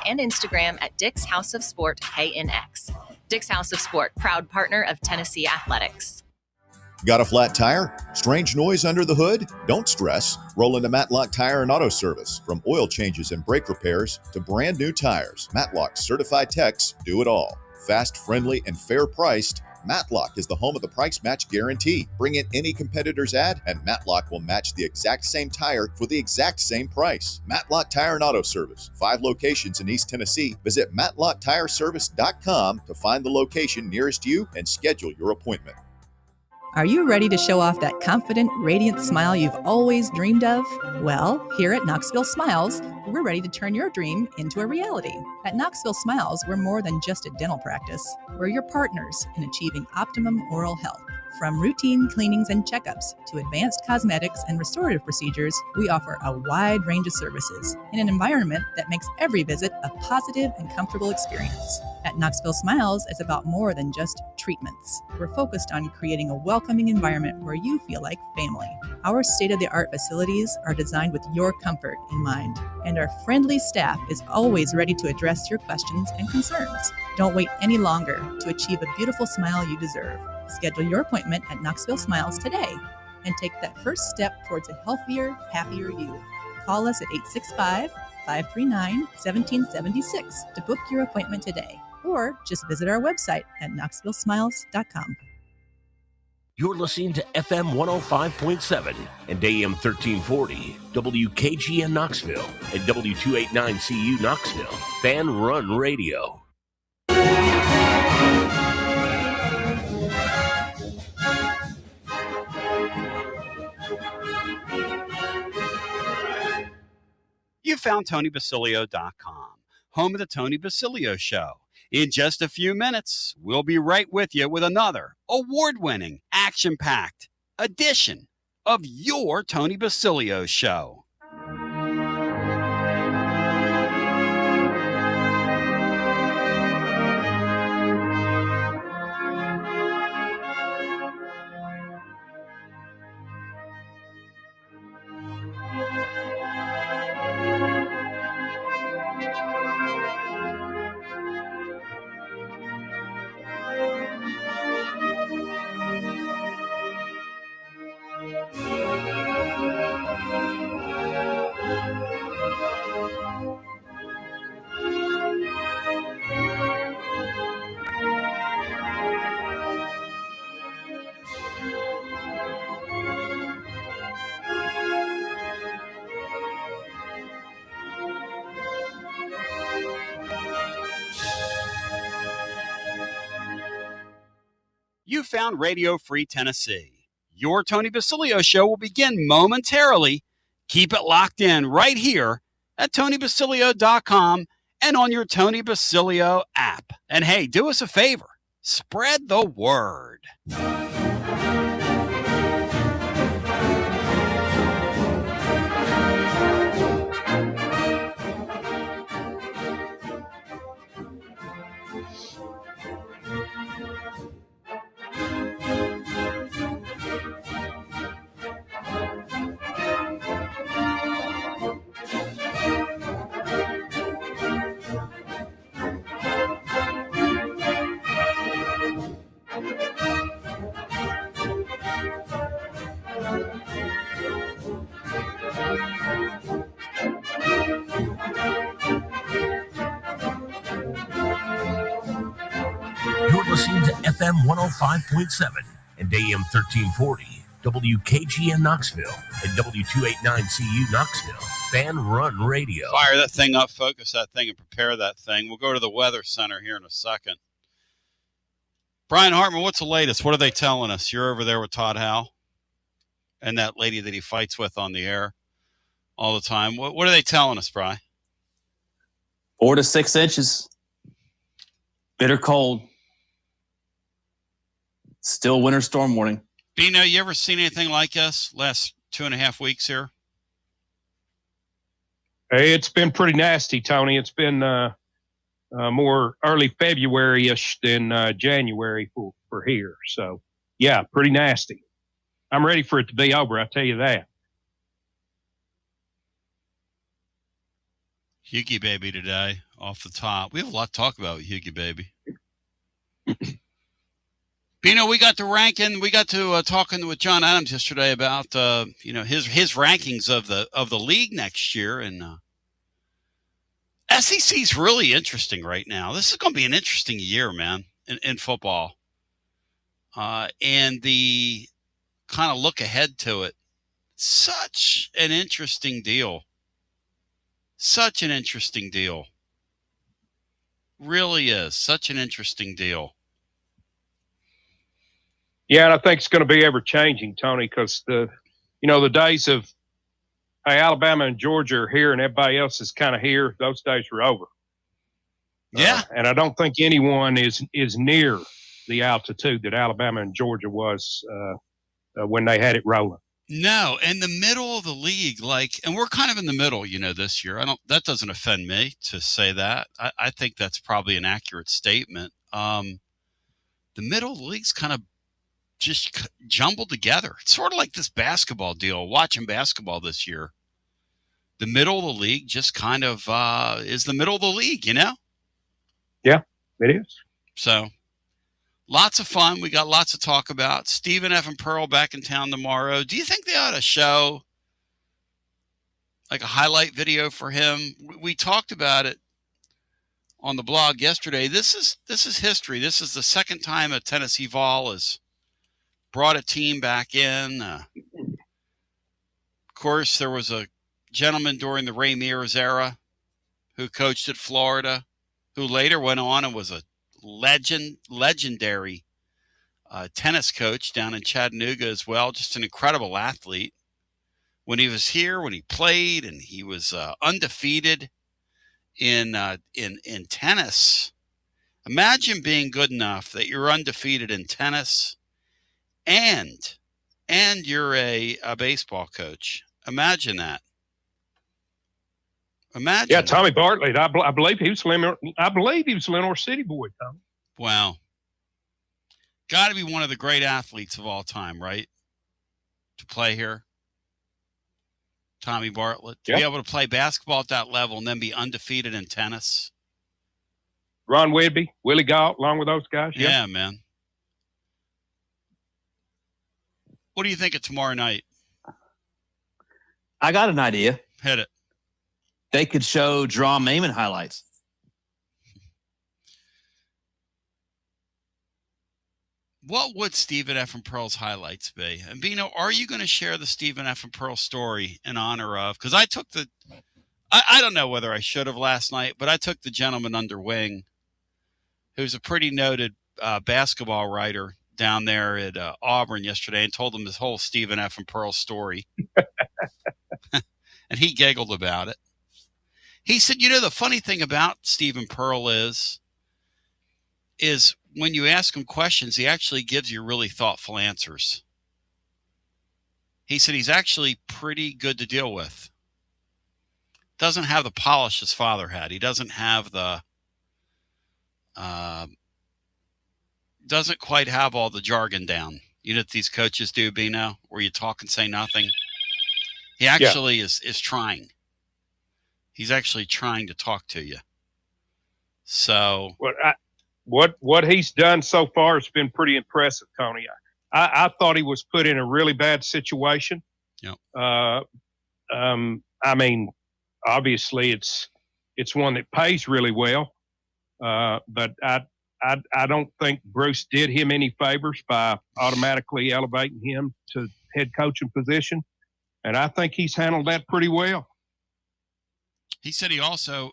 and Instagram at Dick's House of Sport KNX. Dick's House of Sport, proud partner of Tennessee Athletics. Got a flat tire? Strange noise under the hood? Don't stress. Roll into Matlock Tire and Auto Service. From oil changes and brake repairs to brand new tires, Matlock's certified techs do it all. Fast, friendly, and fair priced, Matlock is the home of the price match guarantee. Bring in any competitor's ad and Matlock will match the exact same tire for the exact same price. Matlock Tire and Auto Service. 5 locations in East Tennessee. Visit matlocktireservice.com to find the location nearest you and schedule your appointment. Are you ready to show off that confident, radiant smile you've always dreamed of? Well, here at Knoxville Smiles, we're ready to turn your dream into a reality. At Knoxville Smiles, we're more than just a dental practice. We're your partners in achieving optimum oral health. From routine cleanings and checkups to advanced cosmetics and restorative procedures, we offer a wide range of services in an environment that makes every visit a positive and comfortable experience. At Knoxville Smiles, it's about more than just treatments. We're focused on creating a welcoming environment where you feel like family. Our state-of-the-art facilities are designed with your comfort in mind, and our friendly staff is always ready to address your questions and concerns. Don't wait any longer to achieve a beautiful smile you deserve. Schedule your appointment at Knoxville Smiles today and take that first step towards a healthier, happier you. Call us at 865-539-1776 to book your appointment today, or just visit our website at knoxvillesmiles.com. You're listening to FM 105.7 and AM 1340, WKGN Knoxville and W289CU Knoxville, Fan Run Radio. You found TonyBasilio.com, home of the Tony Basilio Show. In just a few minutes, we'll be right with you with another award-winning, action-packed edition of your Tony Basilio Show. You found Radio Free Tennessee. Your Tony Basilio Show will begin momentarily. Keep it locked in right here at TonyBasilio.com and on your Tony Basilio app. And hey, do us a favor. Spread the word. You're listening to FM 105.7 and AM 1340, WKGN Knoxville and W289CU Knoxville, Fan Run Radio. Fire that thing up, focus that thing, and prepare that thing. We'll go to the Weather Center here in a second. Brian Hartman, what's the latest? What are they telling us? You're over there with Todd Howe and that lady that he fights with on the air all the time. What are they telling us, Brian? 4 to 6 inches. Bitter cold. Still winter storm warning. Dino, you ever seen anything like this last 2.5 weeks here? Hey, it's been pretty nasty, Tony. It's been more early February-ish than January for here. So, yeah, pretty nasty. I'm ready for it to be over, I'll tell you that. Huggy Baby today off the top. We have a lot to talk about with Huggy Baby. Bino, we got to ranking. We got to talking with John Adams yesterday about his rankings of the league next year, and SEC's really interesting right now. This is going to be an interesting year, man, in football, and the kind of look ahead to it. Such an interesting deal. Such an interesting deal. Really is such an interesting deal. Yeah, and I think it's going to be ever changing, Tony, because the days of Alabama and Georgia are here and everybody else is kind of here. Those days are over. Yeah, and I don't think anyone is near the altitude that Alabama and Georgia was when they had it rolling. No, in the middle of the league, and we're kind of in the middle, this year. That doesn't offend me to say that. I think that's probably an accurate statement. The middle of the league's kind of just jumbled together. It's sort of like this basketball deal, watching basketball this year. The middle of the league just kind of is the middle of the league, Yeah, it is. So lots of fun. We got lots to talk about. Stephen F. and Pearl back in town tomorrow. Do you think they ought to show like a highlight video for him? We talked about it on the blog yesterday. This is history. This is the second time a Tennessee Vol has brought a team back in. Of course, there was a gentleman during the Ray Mears era who coached at Florida, who later went on and was a legendary tennis coach down in Chattanooga as well. Just an incredible athlete. When he was here, when he played, and he was undefeated in tennis. Imagine being good enough that you're undefeated in tennis, and you're a baseball coach. Imagine that. Imagine. Yeah, Tommy Bartlett. I believe he was Lenore City boy, Tommy. Wow. Got to be one of the great athletes of all time, right? To play here. Tommy Bartlett. To be able to play basketball at that level and then be undefeated in tennis. Ron Whitby, Willie Galt, along with those guys. Yeah, man. What do you think of tomorrow night? I got an idea. Hit it. They could show Draw Maiman highlights. What would Stephen F. and Pearl's highlights be? And Bino, are you going to share the Stephen F. and Pearl story in honor of? Because I took I don't know whether I should have last night, but I took the gentleman under wing, who's a pretty noted basketball writer down there at Auburn yesterday, and told him this whole Stephen F. and Pearl story. And he giggled about it. He said, the funny thing about Stephen Pearl is when you ask him questions, he actually gives you really thoughtful answers. He said he's actually pretty good to deal with. Doesn't have the polish his father had. He doesn't have the doesn't quite have all the jargon down. You know what these coaches do, Bino, where you talk and say nothing? He actually is trying. He's actually trying to talk to you. So what he's done so far has been pretty impressive, Tony. I thought he was put in a really bad situation. Yep. I mean, obviously it's one that pays really well. But I don't think Bruce did him any favors by automatically elevating him to head coaching position. And I think he's handled that pretty well. He said he also,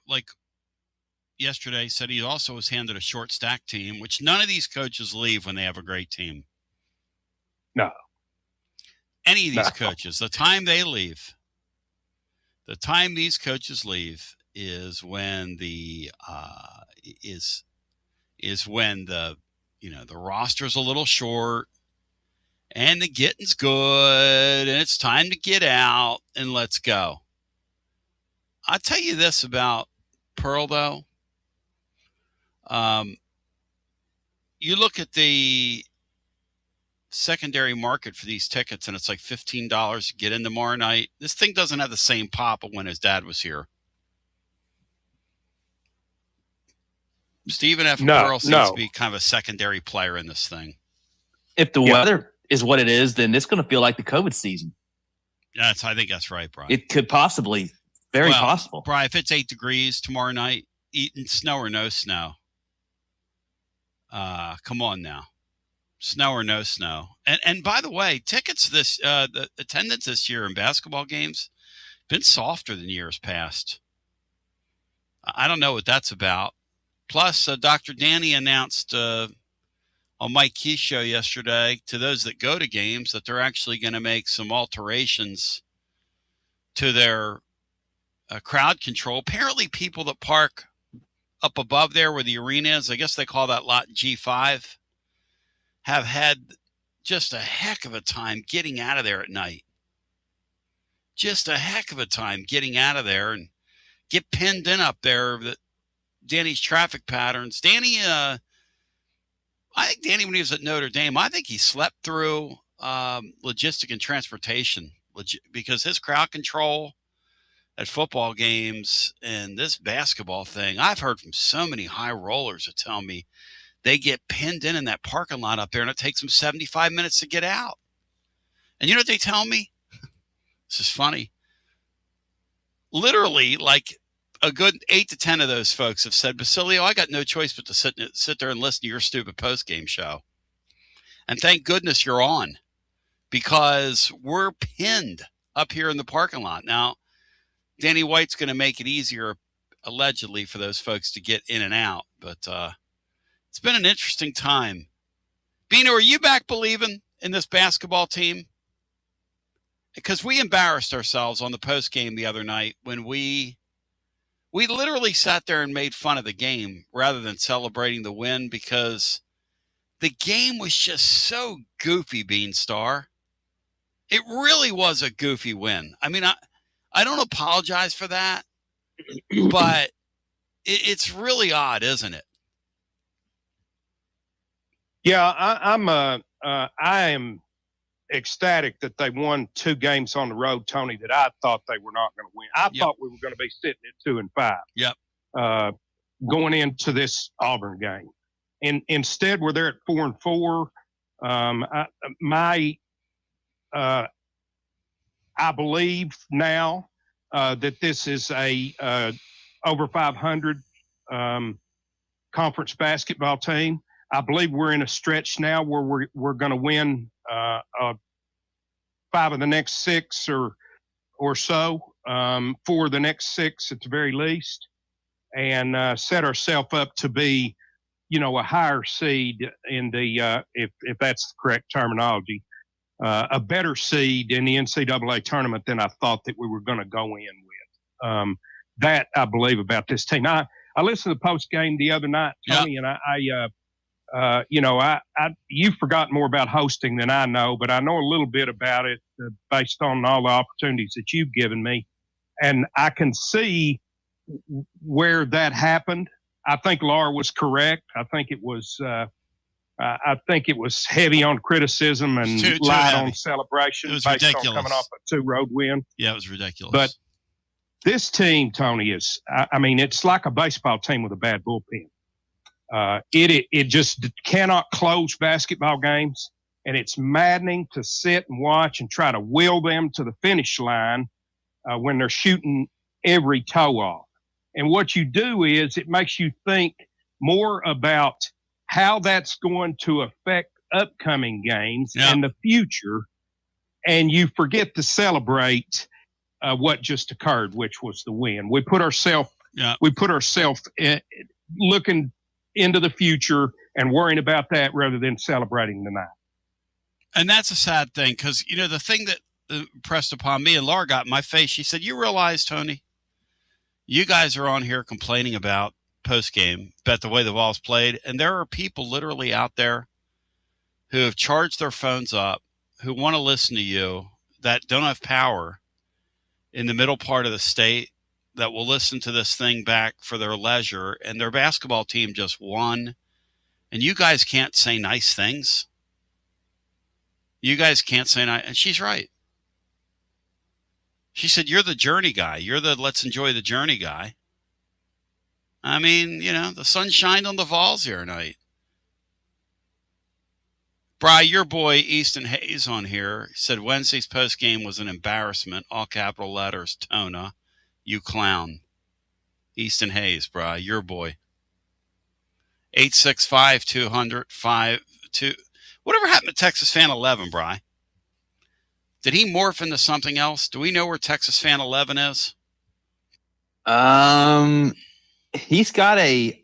yesterday, said he also was handed a short stack team, which none of these coaches leave when they have a great team. No. Any of these coaches, the time these coaches leave is when the when the roster's a little short and the getting's good and it's time to get out and let's go. I'll tell you this about Pearl, though. You look at the secondary market for these tickets, and it's like $15 to get in tomorrow night. This thing doesn't have the same pop of when his dad was here. Stephen F. No, Pearl seems no. to be kind of a secondary player in this thing. If the weather is what it is, then it's going to feel like the COVID season. I think that's right, Brian. It could possibly, very possible. Brian, if it's 8 degrees tomorrow night, eating snow or no snow, come on now. Snow or no snow. And by the way, tickets the attendance this year in basketball games been softer than years past. I don't know what that's about. Plus, Dr. Danny announced on Mike Key's show yesterday to those that go to games that they're actually going to make some alterations to their crowd control. Apparently, people that park up above there where the arena is, I guess they call that lot G5, have had just a heck of a time getting out of there at night. Just a heck of a time getting out of there and get pinned in up there. Danny's traffic patterns. Danny, I think Danny, when he was at Notre Dame, I think he slept through logistic and transportation because his crowd control at football games and this basketball thing, I've heard from so many high rollers that tell me they get pinned in that parking lot up there, and it takes them 75 minutes to get out. And you know what they tell me? This is funny. Literally, like a good 8 to 10 of those folks have said, Basilio, I got no choice but to sit there and listen to your stupid post-game show. And thank goodness you're on, because we're pinned up here in the parking lot. Now, Danny White's going to make it easier, allegedly, for those folks to get in and out. But it's been an interesting time. Bino, are you back believing in this basketball team? Because we embarrassed ourselves on the post game the other night when we literally sat there and made fun of the game rather than celebrating the win, because the game was just so goofy, Beanstar. It really was a goofy win. I mean, I don't apologize for that, but it's really odd, isn't it? Yeah, I am ecstatic that they won 2 games on the road, Tony, that I thought they were not going to win. I thought we were going to be sitting at 2-5. Yep. Going into this Auburn game. And instead, we're there at 4-4. I believe now that this is a over 500 conference basketball team. I believe we're in a stretch now where we're going to win 5 of the next 6 or so, 4 of the next 6 at the very least, and set ourselves up to be, a higher seed in the if that's the correct terminology, a better seed in the NCAA tournament than I thought that we were going to go in with. That I believe about this team. I listened to the post game the other night, Tony, and you've forgotten more about hosting than I know, but I know a little bit about it based on all the opportunities that you've given me. And I can see where that happened. I think Laura was correct. I think it was heavy on criticism and light on celebration. It was based ridiculous. on coming off a 2 road win. Yeah, it was ridiculous. But this team, Tony, is, it's like a baseball team with a bad bullpen. It just cannot close basketball games, and it's maddening to sit and watch and try to will them to the finish line when they're shooting every toe off. And what you do is it makes you think more about how that's going to affect upcoming games and the future, and you forget to celebrate what just occurred, which was the win. We put ourselves looking into the future and worrying about that rather than celebrating the night. And that's a sad thing, because, the thing that impressed upon me, and Laura got in my face, she said, you realize, Tony, you guys are on here complaining about post-game, about the way the ball's played, and there are people literally out there who have charged their phones up, who want to listen to you, that don't have power in the middle part of the state, that will listen to this thing back for their leisure, and their basketball team just won, and you guys can't say nice things. You guys can't say nice, and she's right. She said, you're the journey guy. You're the let's enjoy the journey guy. I mean, the sun shined on the Vols here tonight. Bri, your boy Easton Hayes on here said Wednesday's post game was an embarrassment. All capital letters, Tona, you clown. Easton Hayes, Bri, your boy. 865-200-52. Whatever happened to Texas Fan 11, Bri? Did he morph into something else? Do we know where Texas Fan 11 is? He's got a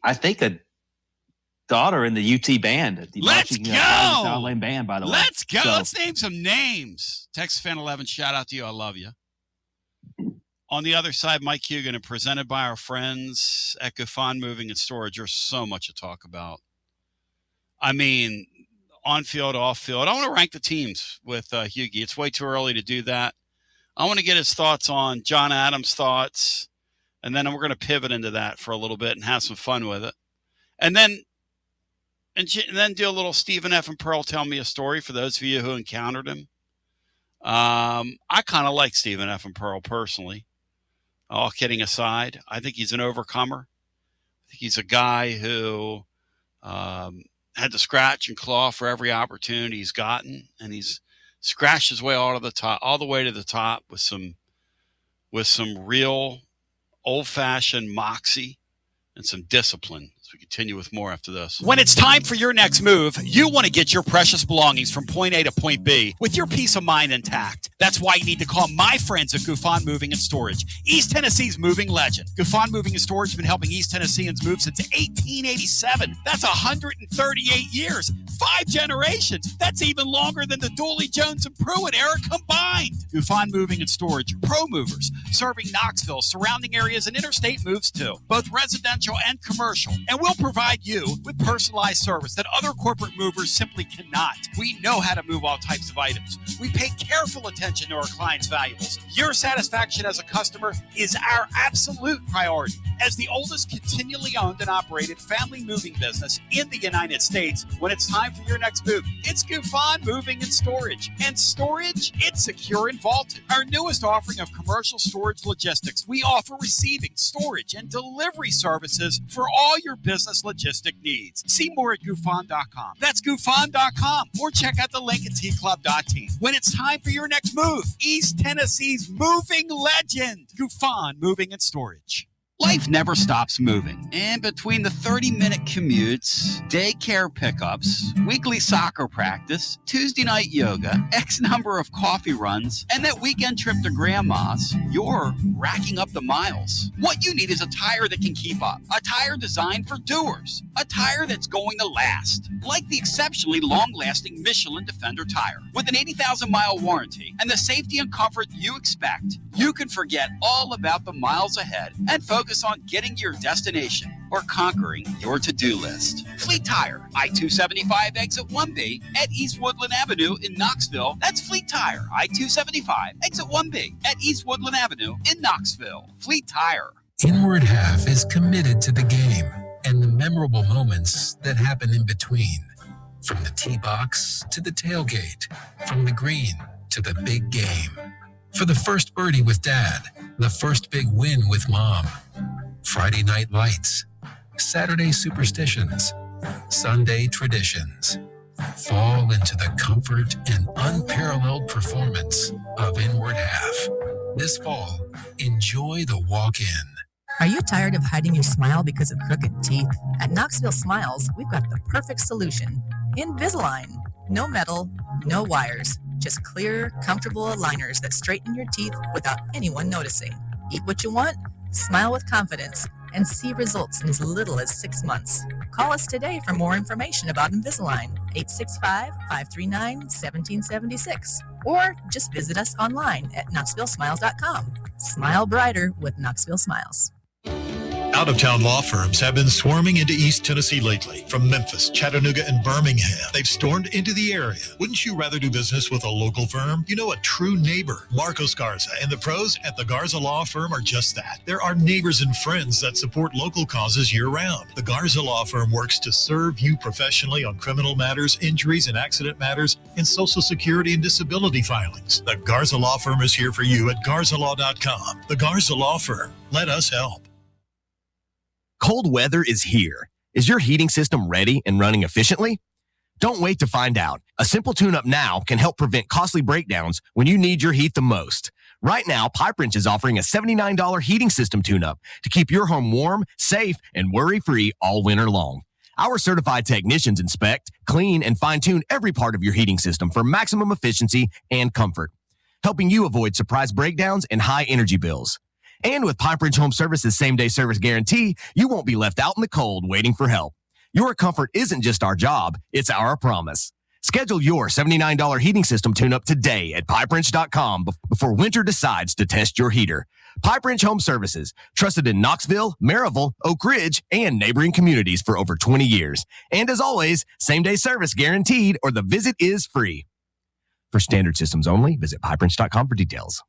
daughter in the UT band. Let's go! South Lane band, by the way. Let's go. Let's name some names. Texas Fan 11, shout out to you. I love you. On the other side, Mike Hugan, and presented by our friends at Gufon Moving and Storage. There's so much to talk about. I mean, on field, off field. I want to rank the teams with Hugie. It's way too early to do that. I want to get his thoughts on John Adams' thoughts, and then we're going to pivot into that for a little bit and have some fun with it. And then do a little Stephen F. and Pearl tell me a story for those of you who encountered him. I kind of like Stephen F. and Pearl personally. All kidding aside, I think he's an overcomer. I think he's a guy who had to scratch and claw for every opportunity he's gotten, and he's scratched his way all the way to the top with some real old-fashioned moxie and some discipline. We continue with more after this. When it's time for your next move, you want to get your precious belongings from point A to point B with your peace of mind intact. That's why you need to call my friends at Gufon Moving and Storage, East Tennessee's moving legend. Gufon Moving and Storage has been helping East Tennesseans move since 1887. That's 138 years, 5 generations. That's even longer than the Dooley, Jones, and Pruitt era combined. Gufon Moving and Storage, pro movers, serving Knoxville, surrounding areas, and interstate moves too, both residential and commercial. And we'll provide you with personalized service that other corporate movers simply cannot. We know how to move all types of items. We pay careful attention to our clients' valuables. Your satisfaction as a customer is our absolute priority. As the oldest continually owned and operated family moving business in the United States, when it's time for your next move, it's Gufon Moving and Storage. And storage, it's secure and vaulted. Our newest offering of commercial storage logistics, we offer receiving, storage, and delivery services for all your business logistic needs. See more at Gufon.com. That's Gufon.com. Or check out the link at tclub.team. When it's time for your next move, East Tennessee's moving legend, Gufon Moving and Storage. Life never stops moving. And between the 30-minute commutes, daycare pickups, weekly soccer practice, Tuesday night yoga, X number of coffee runs, and that weekend trip to grandma's, you're racking up the miles. What you need is a tire that can keep up. A tire designed for doers. A tire that's going to last. Like the exceptionally long-lasting Michelin Defender tire. With an 80,000-mile warranty and the safety and comfort you expect, you can forget all about the miles ahead and focus on getting your destination or conquering your to-do list. Fleet Tire, I-275 exit 1B at East Woodland Avenue in Knoxville. That's Fleet Tire, I-275 exit 1B at East Woodland Avenue in Knoxville. Fleet Tire. Inward Half is committed to the game and the memorable moments that happen in between. From the tee box to the tailgate, from the green to the big game. For the first birdie with Dad, the first big win with Mom. Friday night lights, Saturday superstitions, Sunday traditions. Fall into the comfort and unparalleled performance of Inward Half. This fall, enjoy the walk-in. Are you tired of hiding your smile because of crooked teeth? At Knoxville Smiles, we've got the perfect solution. Invisalign. No metal, no wires. Just clear, comfortable aligners that straighten your teeth without anyone noticing. Eat what you want, smile with confidence, and see results in as little as 6 months. Call us today for more information about Invisalign, 865-539-1776. Or just visit us online at knoxvillesmiles.com. Smile brighter with Knoxville Smiles. Out-of-town law firms have been swarming into East Tennessee lately. From Memphis, Chattanooga, and Birmingham, they've stormed into the area. Wouldn't you rather do business with a local firm? You know, a true neighbor. Marcos Garza and the pros at the Garza Law Firm are just that. There are neighbors and friends that support local causes year-round. The Garza Law Firm works to serve you professionally on criminal matters, injuries and accident matters, and Social Security and disability filings. The Garza Law Firm is here for you at garzalaw.com. The Garza Law Firm. Let us help. Cold weather is here. Is your heating system ready and running efficiently? Don't wait to find out. A simple tune-up now can help prevent costly breakdowns when you need your heat the most. Right now, Pipe Wrench is offering a $79 heating system tune-up to keep your home warm, safe, and worry-free all winter long. Our certified technicians inspect, clean, and fine-tune every part of your heating system for maximum efficiency and comfort, helping you avoid surprise breakdowns and high energy bills. And with Pipe Wrench Home Service's same-day service guarantee, you won't be left out in the cold waiting for help. Your comfort isn't just our job, it's our promise. Schedule your $79 heating system tune-up today at PipeWrench.com before winter decides to test your heater. Pipe Wrench Home Services, trusted in Knoxville, Maryville, Oak Ridge, and neighboring communities for over 20 years. And as always, same-day service guaranteed or the visit is free. For standard systems only, visit PipeWrench.com for details.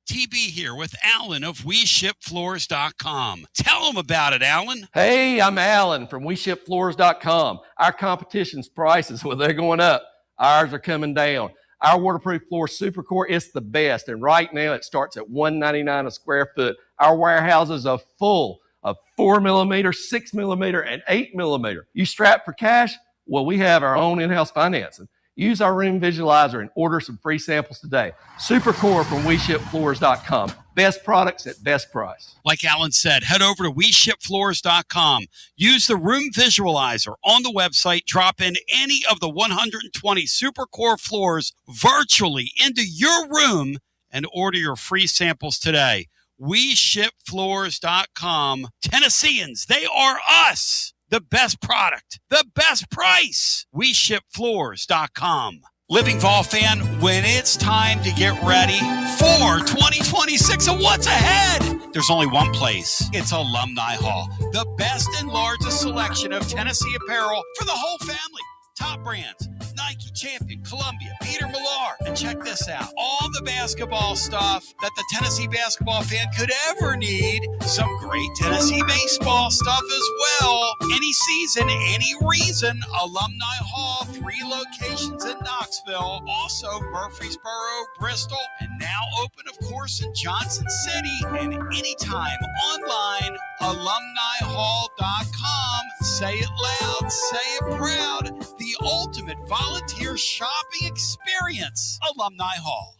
TB here with Alan of WeShipFloors.com. Tell them about it, Alan. Hey, I'm Alan from WeShipFloors.com. Our competition's prices, well, they're going up. Ours are coming down. Our waterproof floor Supercore is the best, and right now it starts at $199 a square foot. Our warehouses are full of 4mm, 6mm, and 8mm. You strapped for cash? Well, we have our own in-house financing. Use our room visualizer and order some free samples today. Supercore from WeShipFloors.com. Best products at best price. Like Alan said, head over to WeShipFloors.com. Use the room visualizer on the website. Drop in any of the 120 Supercore floors virtually into your room and order your free samples today. WeShipFloors.com. Tennesseans, they are us. The best product, the best price. WeShipFloors.com. Living Vol fan, when it's time to get ready for 2026 and what's ahead, there's only one place. It's Alumni Hall, the best and largest selection of Tennessee apparel for the whole family. Top brands, Nike, Champion, Columbia, Peter Millar. And check this out. All the basketball stuff that the Tennessee basketball fan could ever need. Some great Tennessee baseball stuff as well. Any season, any reason. Alumni Hall, 3 locations in Knoxville. Also Murfreesboro, Bristol, and now open, of course, in Johnson City. And anytime online, alumnihall.com. Say it loud, say it proud. The ultimate volunteer shopping experience. Alumni Hall.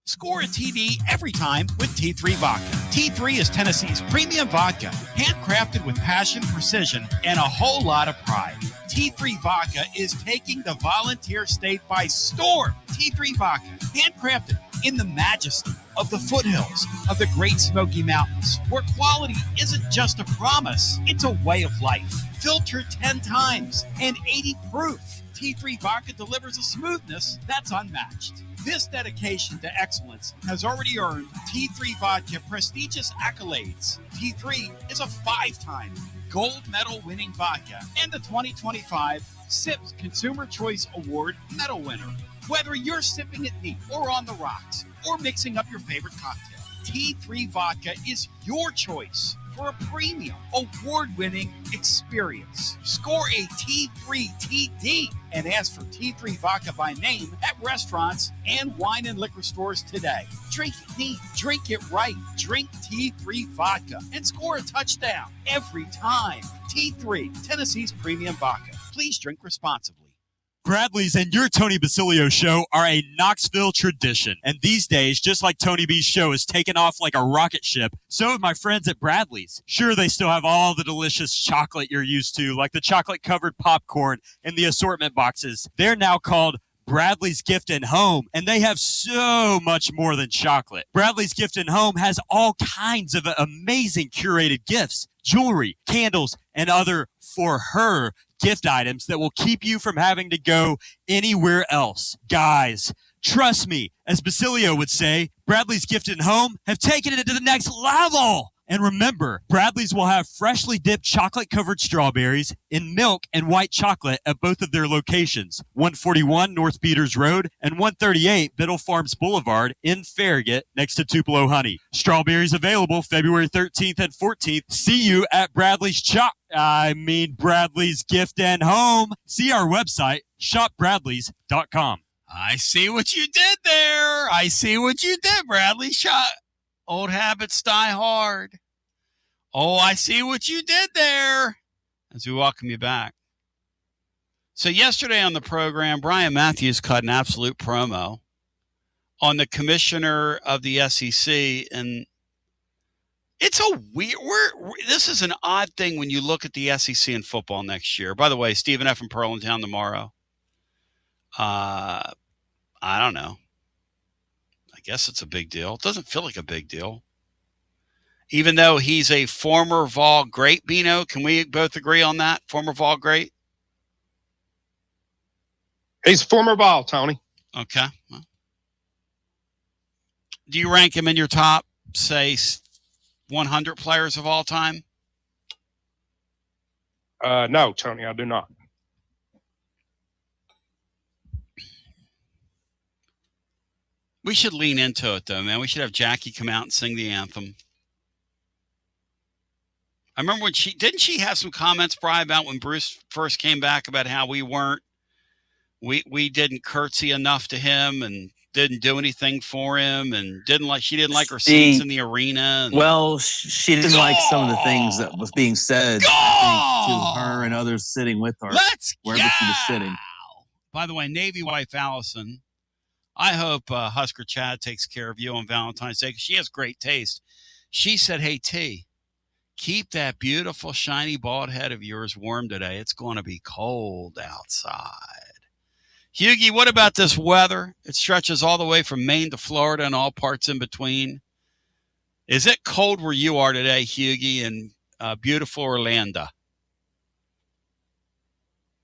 Score a TD every time with T3 Vodka. T3 is Tennessee's premium vodka, handcrafted with passion, precision, and a whole lot of pride. T3 Vodka is taking the volunteer state by storm. T3 Vodka, handcrafted in the majesty of the foothills of the Great Smoky Mountains, where quality isn't just a promise, it's a way of life. Filtered 10 times and 80 proof. T3 Vodka delivers a smoothness that's unmatched. This dedication to excellence has already earned T3 Vodka prestigious accolades. T3 is a 5-time gold medal winning vodka and the 2025 SIPS Consumer Choice Award medal winner. Whether you're sipping it neat or on the rocks or mixing up your favorite cocktail, T3 Vodka is your choice for a premium, award-winning experience. Score a T3 TD and ask for T3 Vodka by name at restaurants and wine and liquor stores today. Drink it neat, drink it right, drink T3 Vodka and score a touchdown every time. T3, Tennessee's premium vodka. Please drink responsibly. Bradley's and your Tony Basilio show are a Knoxville tradition. And these days, just like Tony B's show is taken off like a rocket ship, so have my friends at Bradley's. Sure, they still have all the delicious chocolate you're used to, like the chocolate-covered popcorn and the assortment boxes. They're now called Bradley's Gift and Home, and they have so much more than chocolate. Bradley's Gift and Home has all kinds of amazing curated gifts, jewelry, candles, and other for her gift items that will keep you from having to go anywhere else. Guys, trust me, as Basilio would say, Bradley's Gift and Home have taken it to the next level. And remember, Bradley's will have freshly dipped chocolate-covered strawberries in milk and white chocolate at both of their locations, 141 North Peters Road and 138 Biddle Farms Boulevard in Farragut next to Tupelo Honey. Strawberries available February 13th and 14th. See you at Bradley's Bradley's Gift and Home. See our website, shopbradleys.com. I see what you did there. I see what you did, Bradley. Old habits die hard. Oh, I see what you did there. As we welcome you back. So yesterday on the program, Brian Matthews cut an absolute promo on the commissioner of the SEC, and it's a weird. This is an odd thing when you look at the SEC in football next year. By the way, Stephen F. in Pearland tomorrow. I don't know. I guess it's a big deal. It doesn't feel like a big deal, even though he's a former Vol great. Bino, can we both agree on that? Former Vol great. He's a former Vol, Tony. Okay. Well, do you rank him in your top, say, 100 players of all time? No, Tony, I do not. We should lean into it, though, man. We should have Jackie come out and sing the anthem. I remember when didn't she have some comments, Brian, about when Bruce first came back about how we didn't curtsy enough to him and didn't do anything for him, and she didn't like her seats in the arena. Well, she didn't like some of the things that was being said, I think, to her and others sitting with her, wherever she was sitting. By the way, Navy wife Allison, I hope Husker Chad takes care of you on Valentine's Day, because she has great taste. She said, "Hey, T, keep that beautiful, shiny, bald head of yours warm today. It's going to be cold outside." Hughie, what about this weather? It stretches all the way from Maine to Florida and all parts in between. Is it cold where you are today, Hughie, in beautiful Orlando?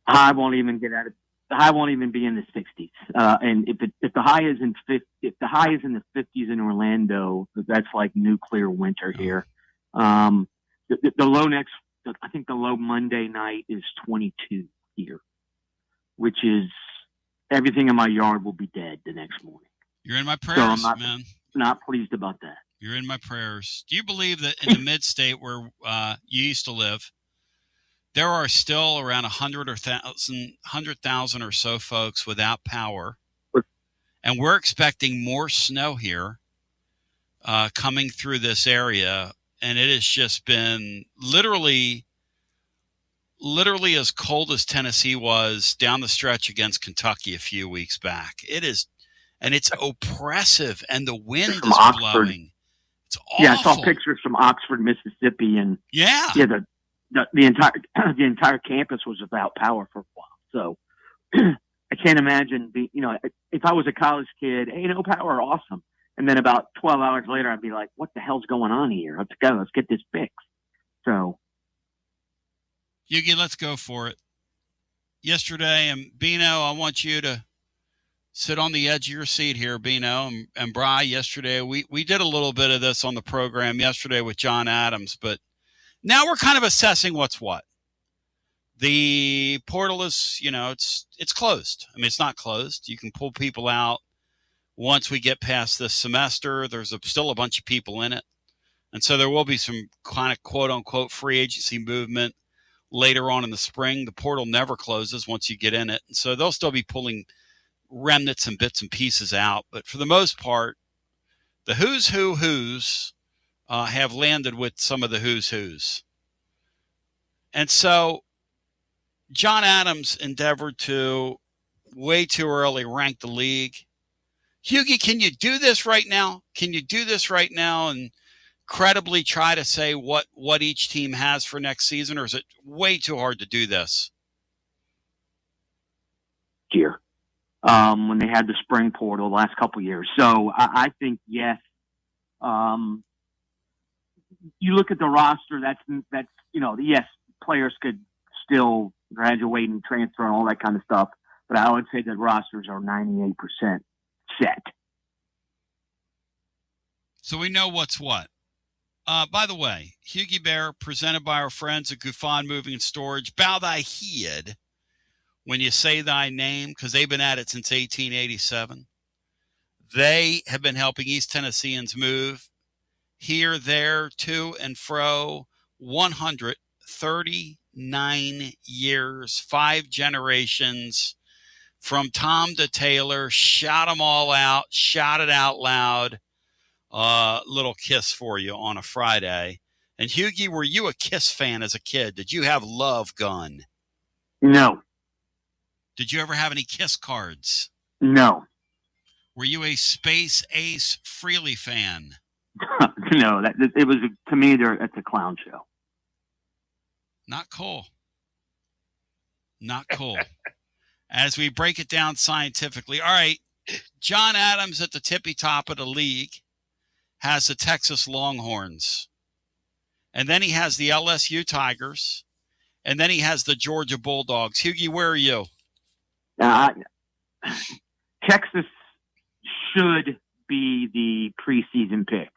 I won't even get at it. The high won't even be in the 60s. And if the high is in the 50s in Orlando, that's like nuclear winter here. The low I think the low Monday night is 22 here, which is everything in my yard will be dead the next morning. You're in my prayers, so I'm man. Not pleased about that. You're in my prayers. Do you believe that in the mid-state where you used to live, there are still around 100,000 or so folks without power? And we're expecting more snow here coming through this area. And it has just been literally as cold as Tennessee was down the stretch against Kentucky a few weeks back. It is, and it's oppressive, and the wind is blowing. It's awful. Yeah, I saw pictures from Oxford, Mississippi, and the entire campus was without power for a while. So I can't imagine if I was a college kid, hey, no power, awesome. And then about 12 hours later, I'd be like, what the hell's going on here? Let's go. Let's get this fixed. So. Yugi, let's go for it. Yesterday, and Bino, I want you to sit on the edge of your seat here, Bino. And Bri, yesterday, we did a little bit of this on the program yesterday with John Adams, but now we're kind of assessing what's what. The portal is, it's closed. I mean, it's not closed. You can pull people out once we get past this semester. There's still a bunch of people in it. And so there will be some kind of quote-unquote free agency movement later on in the spring. The portal never closes once you get in it. And so they'll still be pulling remnants and bits and pieces out. But for the most part, the who's have landed with some of the who's. And so John Adams endeavored to way too early rank the league. Hughie, can you do this right now? Can you do this right now and credibly try to say what each team has for next season, or is it way too hard to do this? Year, when they had the spring portal the last couple of years. So I think, yes. You look at the roster, that's yes, players could still graduate and transfer and all that kind of stuff, but I would say that rosters are 98% set. So we know what's what. By the way, Hughie Bear, presented by our friends at Gufan Moving and Storage. Bow thy head when you say thy name, because they've been at it since 1887. They have been helping East Tennesseans move here, there, to and fro 139 years, 5 generations, from Tom to Taylor. Shout them all out, shout it out loud. little kiss for you on a Friday. And Hughie, were you a Kiss fan as a kid? Did you have Love Gun? No. Did you ever have any Kiss cards? No. Were you a Space Ace Frehley fan? No. It was to me. It's a clown show. Not cool. Not cool. As we break it down scientifically, all right. John Adams at the tippy top of the league has the Texas Longhorns. And then he has the LSU Tigers. And then he has the Georgia Bulldogs. Hughie, where are you? Texas should be the preseason pick,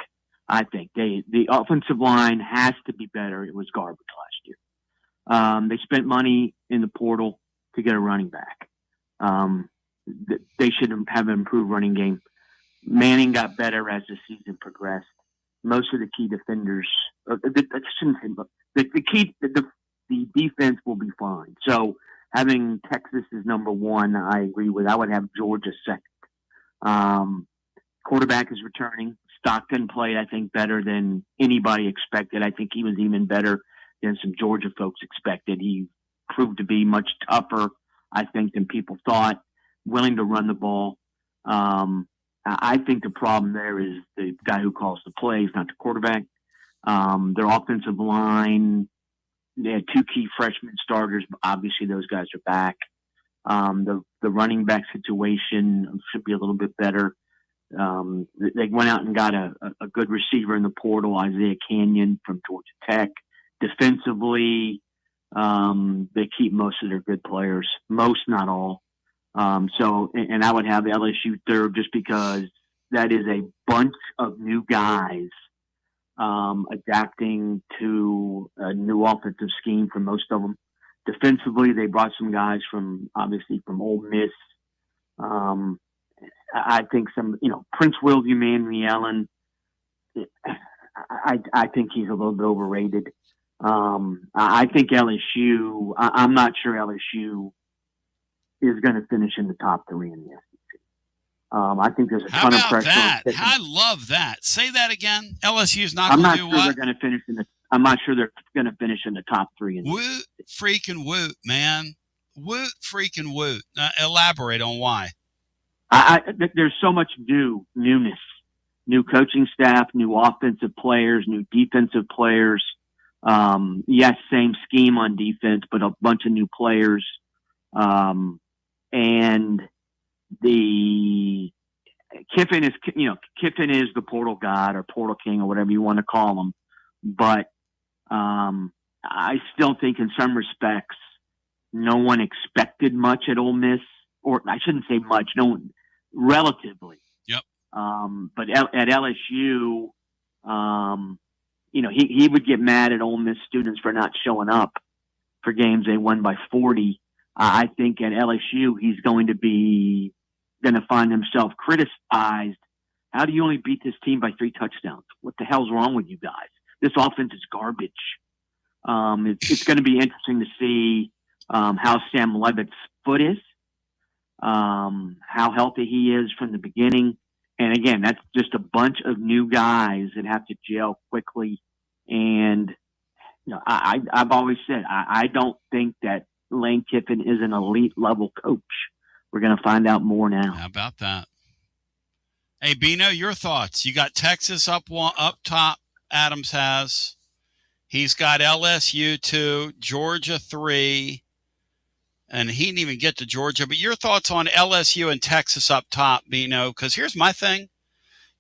I think. The offensive line has to be better. It was garbage last year. They spent money in the portal to get a running back. They should have an improved running game. Manning got better as the season progressed. Most of the key defenders, the defense will be fine. So having Texas as number one, I agree with. I would have Georgia second. Quarterback is returning. Stockton played, I think, better than anybody expected. I think he was even better than some Georgia folks expected. He proved to be much tougher, I think, than people thought, willing to run the ball. I think the problem there is the guy who calls the plays, not the quarterback. Their offensive line, they had two key freshman starters. Obviously, those guys are back. The running back situation should be a little bit better. They went out and got a good receiver in the portal, Isaiah Canyon from Georgia Tech. Defensively, they keep most of their good players. Most, not all. And I would have LSU third just because that is a bunch of new guys adapting to a new offensive scheme for most of them. Defensively, they brought some guys from Ole Miss. I think Prince William Manley Allen. I think he's a little bit overrated. I think LSU. I'm not sure LSU is going to finish in the top three in the SEC. I think there's a ton of pressure. How about that? I love that. Say that again. LSU's not I'm going not to do sure what? They're going to finish in the. I'm not sure they're going to finish in the top three. Woot freaking woot, man. Woot freaking woot. Elaborate on why. There's so much newness, new coaching staff, new offensive players, new defensive players. Yes, same scheme on defense, but a bunch of new players. And the Kiffin is the portal god or portal king or whatever you want to call him. But I still think in some respects, no one expected much at Ole Miss, or I shouldn't say much, no one relatively. Yep. But at LSU, he would get mad at Ole Miss students for not showing up for games they won by 40. I think at LSU, he's going to find himself criticized. How do you only beat this team by 3 touchdowns? What the hell's wrong with you guys? This offense is garbage. It's going to be interesting to see how Sam Levitt's foot is, how healthy he is from the beginning. And again, that's just a bunch of new guys that have to gel quickly. And I've always said I don't think that Lane Kiffin is an elite level coach. We're going to find out more now. How about that? Hey, Bino, your thoughts. You got Texas up top, Adams has. He's got LSU 2, Georgia 3, and he didn't even get to Georgia. But your thoughts on LSU and Texas up top, Bino? Because here's my thing.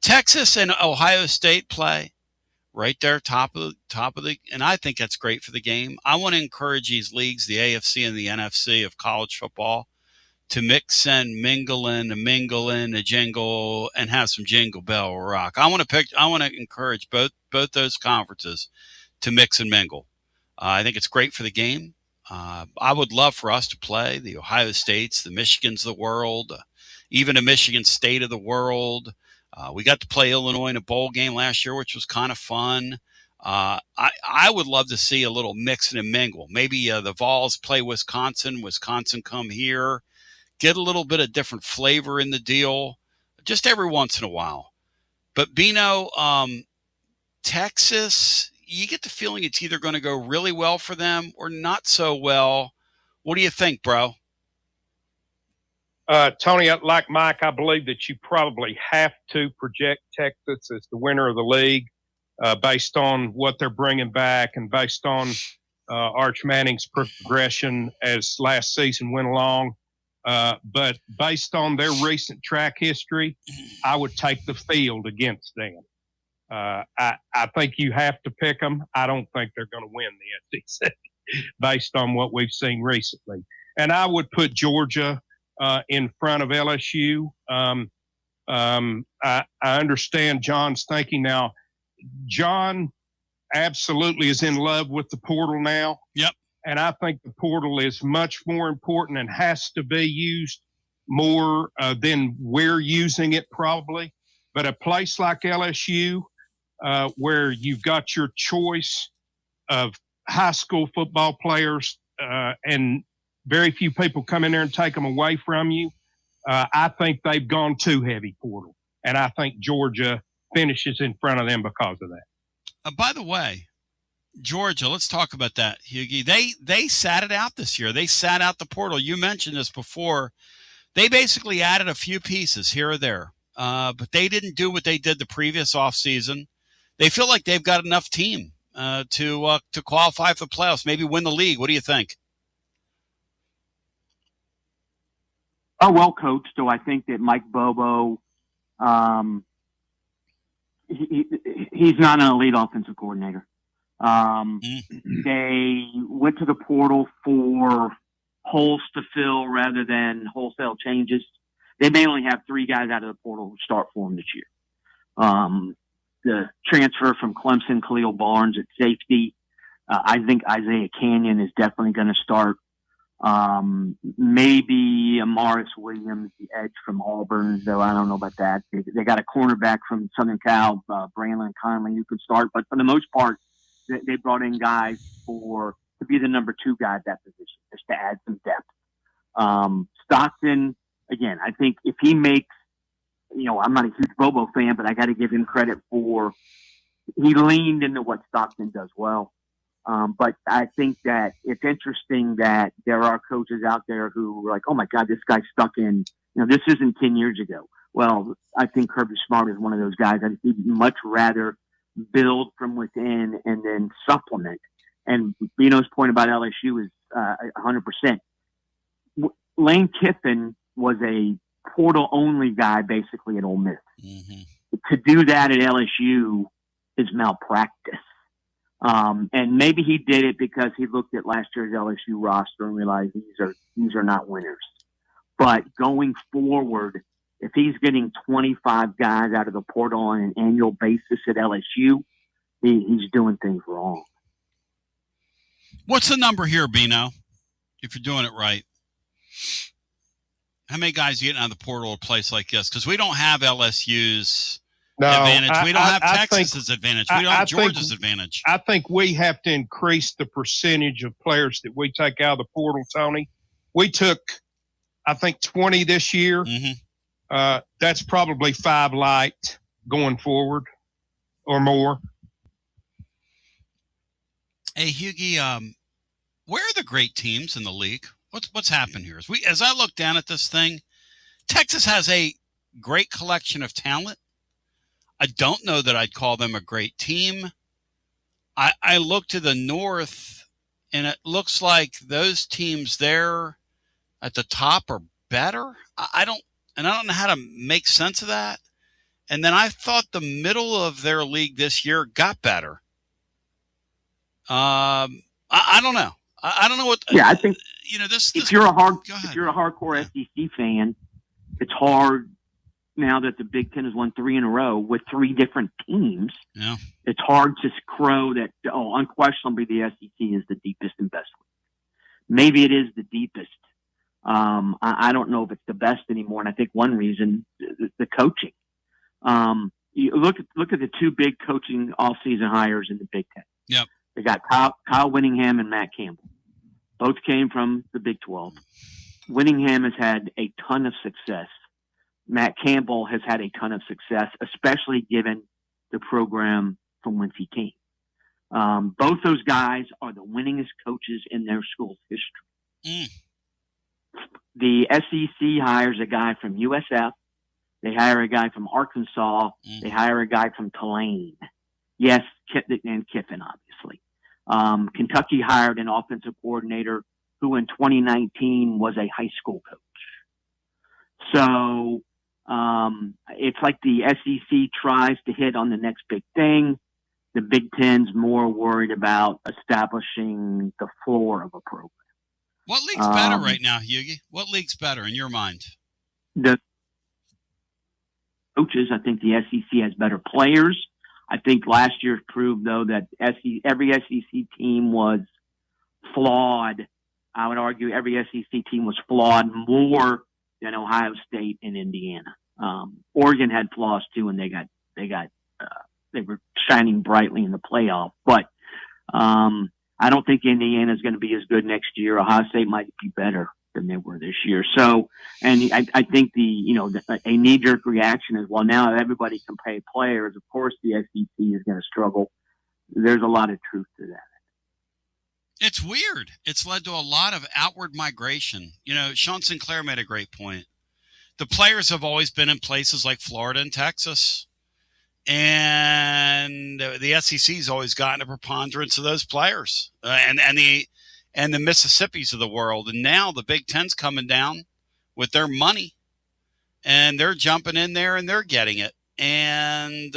Texas and Ohio State play right there, top of the, and I think that's great for the game. I want to encourage these leagues, the AFC and the NFC of college football, to mix and mingle a jingle and have some jingle bell rock. I want to encourage both those conferences to mix and mingle. I think it's great for the game. I would love for us to play the Ohio States, the Michigans of the world, even a Michigan State of the world. We got to play Illinois in a bowl game last year, which was kind of fun. I would love to see a little mix and mingle. Maybe the Vols play Wisconsin come here. Get a little bit of different flavor in the deal just every once in a while. But Bino, Texas, you get the feeling it's either going to go really well for them or not so well. What do you think, bro? Tony, like Mike, I believe that you probably have to project Texas as the winner of the league based on what they're bringing back and based on Arch Manning's progression as last season went along. But based on their recent track history, I would take the field against them. I think you have to pick them. I don't think they're going to win the SEC based on what we've seen recently. And I would put Georgia in front of LSU. I understand John's thinking now. John absolutely is in love with the portal now. Yep. And I think the portal is much more important and has to be used more than we're using it probably. But a place like LSU, where you've got your choice of high school football players and very few people come in there and take them away from you, I think they've gone too heavy portal. And I think Georgia finishes in front of them because of that. By the way, Georgia, let's talk about that, Hughie. They sat it out this year. They sat out the portal. You mentioned this before. They basically added a few pieces here or there, but they didn't do what they did the previous offseason. They feel like they've got enough team to qualify for the playoffs, maybe win the league. What do you think? Oh, well coached. So I think that Mike Bobo, he's not an elite offensive coordinator. They went to the portal for holes to fill rather than wholesale changes. They may only have 3 guys out of the portal who start for them this year. The transfer from Clemson, Khalil Barnes at safety. I think Isaiah Canyon is definitely going to start. Maybe Amaris Williams, the edge from Auburn, though I don't know about that. They got a cornerback from Southern Cal, Brandon Conley, who could start. But for the most part, they brought in guys to be the number 2 guy at that position, just to add some depth. Stockton, again, I think if he makes, I'm not a huge Bobo fan, but I got to give him credit for he leaned into what Stockton does well. But I think that it's interesting that there are coaches out there who are like, oh my God, this guy's stuck in, this isn't 10 years ago. Well, I think Kirby Smart is one of those guys. I'd much rather build from within and then supplement. And Bino's point about LSU is 100%. Lane Kiffin was a portal-only guy basically at Ole Miss. Mm-hmm. To do that at LSU is malpractice. And maybe he did it because he looked at last year's LSU roster and realized these are not winners. But going forward, if he's getting 25 guys out of the portal on an annual basis at LSU, he's doing things wrong. What's the number here, Bino, if you're doing it right? How many guys are getting out of the portal at a place like this? Because we don't have LSU's advantage. We don't have Texas's advantage. We don't have Georgia's advantage. I think we have to increase the percentage of players that we take out of the portal, Tony. We took, I think, 20 this year. Mm-hmm. That's probably 5 light going forward or more. Hey, Hughie, where are the great teams in the league? What's happened here? As I look down at this thing, Texas has a great collection of talent. I don't know that I'd call them a great team. I look to the north, and it looks like those teams there at the top are better. I don't know how to make sense of that. And then I thought the middle of their league this year got better. I don't know. I don't know what. Yeah, I think this. If you're a hardcore SEC fan, it's hard now that the Big Ten has won 3 in a row with 3 different teams. Yeah, it's hard to crow that. Oh, unquestionably, the SEC is the deepest and best league. Maybe it is the deepest. I don't know if it's the best anymore, and I think one reason the coaching. You look at the 2 big coaching off-season hires in the Big Ten. Yep. They got Kyle Whittingham and Matt Campbell. Both came from the Big 12. Whittingham has had a ton of success Matt Campbell has had a ton of success, especially given the program from whence he came. Both those guys are the winningest coaches in their school's history. The SEC hires a guy from USF. They hire a guy from Arkansas. They hire a guy from Tulane. Yes, and Kiffin, obviously. Kentucky hired an offensive coordinator who in 2019 was a high school coach. So it's like the SEC tries to hit on the next big thing. The Big Ten's more worried about establishing the floor of a program. What league's better right now, Hughie? What league's better in your mind? The coaches, I think the SEC has better players. I think last year proved, though, that every SEC team was flawed. I would argue every SEC team was flawed more than Ohio State and Indiana. Oregon had flaws too, and they were shining brightly in the playoff. But I don't think Indiana is going to be as good next year. Ohio State might be better than they were this year. So, and I think a knee-jerk reaction is, well, now everybody can pay players. Of course, the SEC is going to struggle. There's a lot of truth to that. It's weird. It's led to a lot of outward migration. Sean Sinclair made a great point. The players have always been in places like Florida and Texas. And the SEC's always gotten a preponderance of those players, and the Mississippis of the world. And now the Big Ten's coming down with their money, and they're jumping in there and they're getting it. And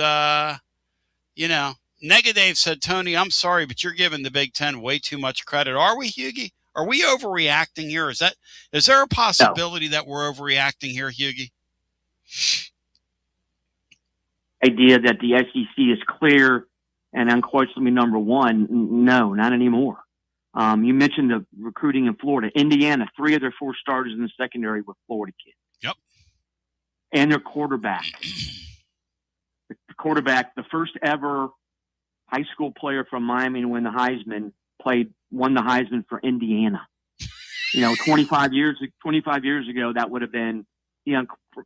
Negative said, Tony, I'm sorry, but you're giving the Big Ten way too much credit. Are we, Hughie? Are we overreacting here? Is there a possibility that we're overreacting here, Hughie? Idea that the SEC is clear and unquestionably number one. No, not anymore. You mentioned the recruiting in Florida. Indiana, 3 of their 4 starters in the secondary were Florida kids. Yep. And their quarterback. The quarterback, the first ever high school player from Miami to win the Heisman, won the Heisman for Indiana. 25 years ago, that would have been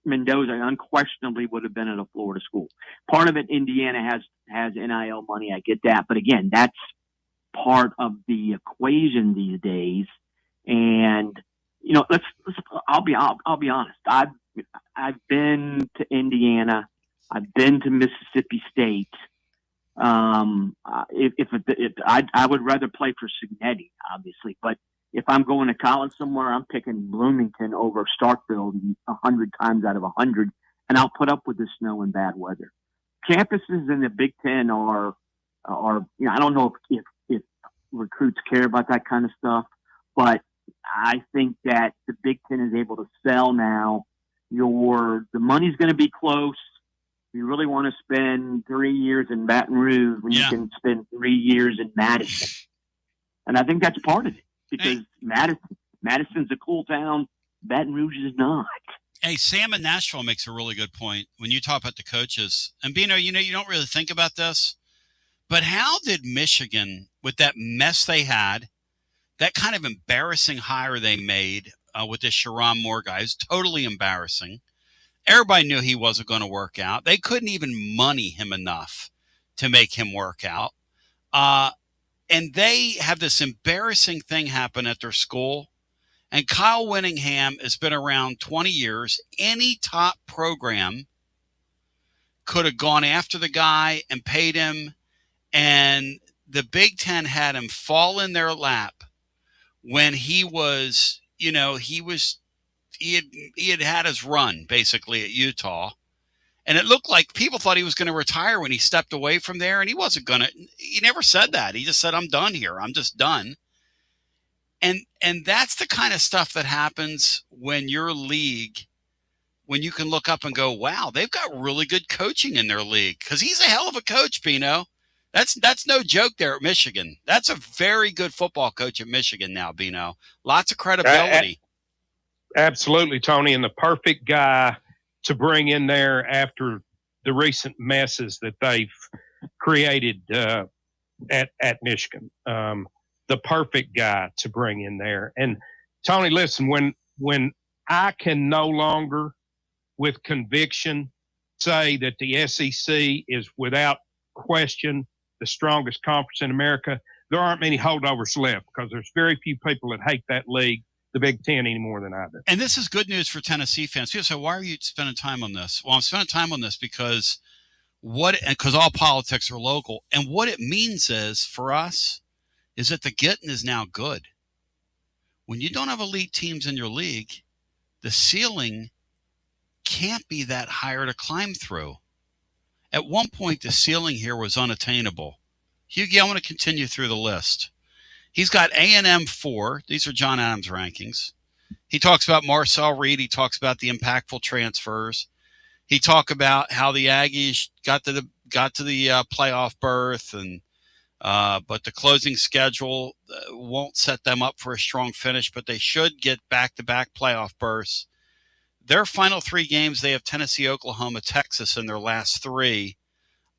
Mendoza unquestionably would have been at a Florida school. Part of it, Indiana has NIL money. I get that, but again, that's part of the equation these days. And I'll be honest. I've been to Indiana. I've been to Mississippi State. I would rather play for Signetti, obviously, but if I'm going to college somewhere, I'm picking Bloomington over Starkville 100 times out of 100, and I'll put up with the snow and bad weather. Campuses in the Big Ten are I don't know if recruits care about that kind of stuff, but I think that the Big Ten is able to sell now. The money's going to be close. You really want to spend 3 years in Baton Rouge when you can spend 3 years in Madison, and I think that's part of it. Because Madison's a cool town, Baton Rouge is not. Hey, Sam in Nashville makes a really good point when you talk about the coaches. And Bino, you don't really think about this, but how did Michigan, with that mess they had, that kind of embarrassing hire they made with this Sharon Moore guy, is totally embarrassing. Everybody knew he wasn't going to work out. They couldn't even money him enough to make him work out. And they have this embarrassing thing happen at their school. And Kyle Winningham has been around 20 years. Any top program could have gone after the guy and paid him. And the Big Ten had him fall in their lap when he was, he had his run basically at Utah. And it looked like people thought he was going to retire when he stepped away from there, and he wasn't going to. He never said that. He just said, I'm done here. I'm just done. And that's the kind of stuff that happens when your league, when you can look up and go, wow, they've got really good coaching in their league. Because he's a hell of a coach, Bino. That's no joke there at Michigan. That's a very good football coach at Michigan now, Bino. Lots of credibility. Absolutely, Tony, and the perfect guy to bring in there after the recent messes that they've created at Michigan. The perfect guy to bring in there. And Tony, listen, when I can no longer with conviction say that the SEC is without question the strongest conference in America, there aren't many holdovers left because there's very few people that hate that league, the Big Ten, any more than I do. And this is good news for Tennessee fans. People say, why are you spending time on this? Well, I'm spending time on this because all politics are local. And what it means is, for us, is that the getting is now good. When you don't have elite teams in your league, the ceiling can't be that higher to climb through. At one point, the ceiling here was unattainable. Hughie, I want to continue through the list. He's got A&M 4. These are John Adams' rankings. He talks about Marcel Reed. He talks about the impactful transfers. He talks about how the Aggies got to the playoff berth, and but the closing schedule won't set them up for a strong finish, but they should get back-to-back playoff berths. Their final 3 games, they have Tennessee, Oklahoma, Texas in their last 3.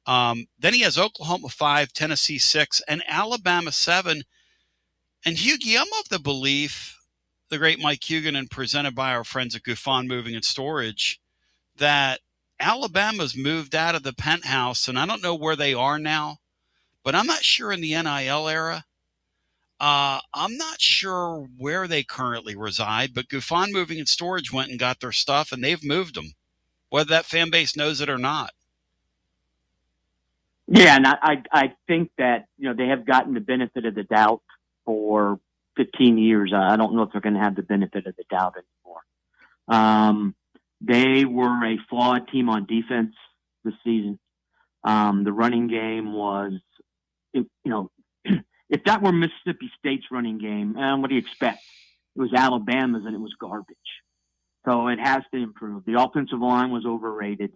Then he has Oklahoma 5, Tennessee 6, and Alabama 7. And Hughie, I'm of the belief, the great Mike Huguenin, presented by our friends at Gouffon Moving and Storage, that Alabama's moved out of the penthouse, and I don't know where they are now, but I'm not sure in the NIL era. I'm not sure where they currently reside, but Gouffon Moving and Storage went and got their stuff, and they've moved them, whether that fan base knows it or not. Yeah, and I think that, they have gotten the benefit of the doubt for 15 years. I don't know if they're going to have the benefit of the doubt anymore. They were a flawed team on defense this season. The running game was, if that were Mississippi State's running game, what do you expect? It was Alabama's, and it was garbage. So it has to improve. The offensive line was overrated.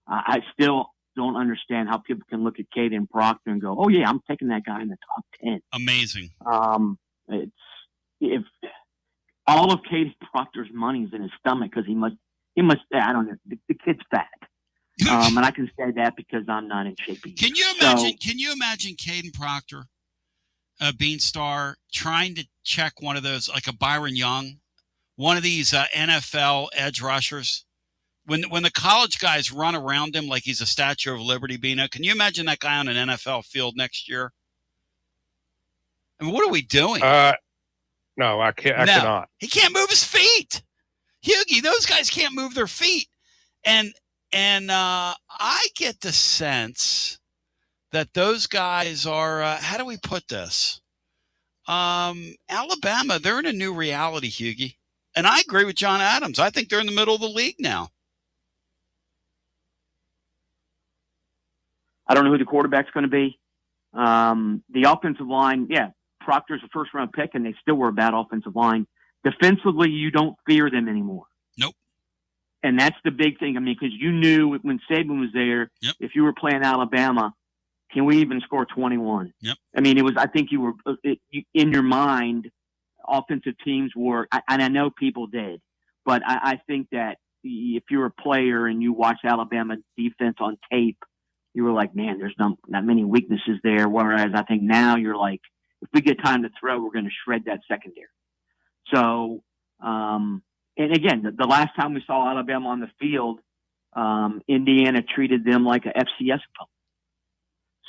I still don't understand how people can look at Caden Proctor and go, oh, yeah, I'm taking that guy in the top 10. Amazing. If all of Caden Proctor's money's in his stomach because he must, I don't know, the kid's fat. And I can say that because I'm not in shape. Can you imagine Caden Proctor, a Beanstar, trying to check one of those, like a Byron Young, one of these NFL edge rushers? When the college guys run around him like he's a Statue of Liberty, Bino, can you imagine that guy on an NFL field next year? I mean, what are we doing? No, I can't. I cannot. He can't move his feet. Hughie, those guys can't move their feet. And I get the sense that those guys are, how do we put this? Alabama, they're in a new reality, Hughie. And I agree with John Adams. I think they're in the middle of the league now. I don't know who the quarterback's going to be. The offensive line, Proctor's a first-round pick, and they still were a bad offensive line. Defensively, you don't fear them anymore. Nope. And that's the big thing. I mean, because you knew when Saban was there, if you were playing Alabama, can we even score 21? Yep. I mean, I think you were, in your mind, offensive teams were, and I know people did, but I think that if you're a player and you watch Alabama defense on tape, you were like, man, there's not many weaknesses there. Whereas I think now you're like, if we get time to throw, we're going to shred that secondary. So, and again, the last time we saw Alabama on the field, Indiana treated them like a FCS opponent.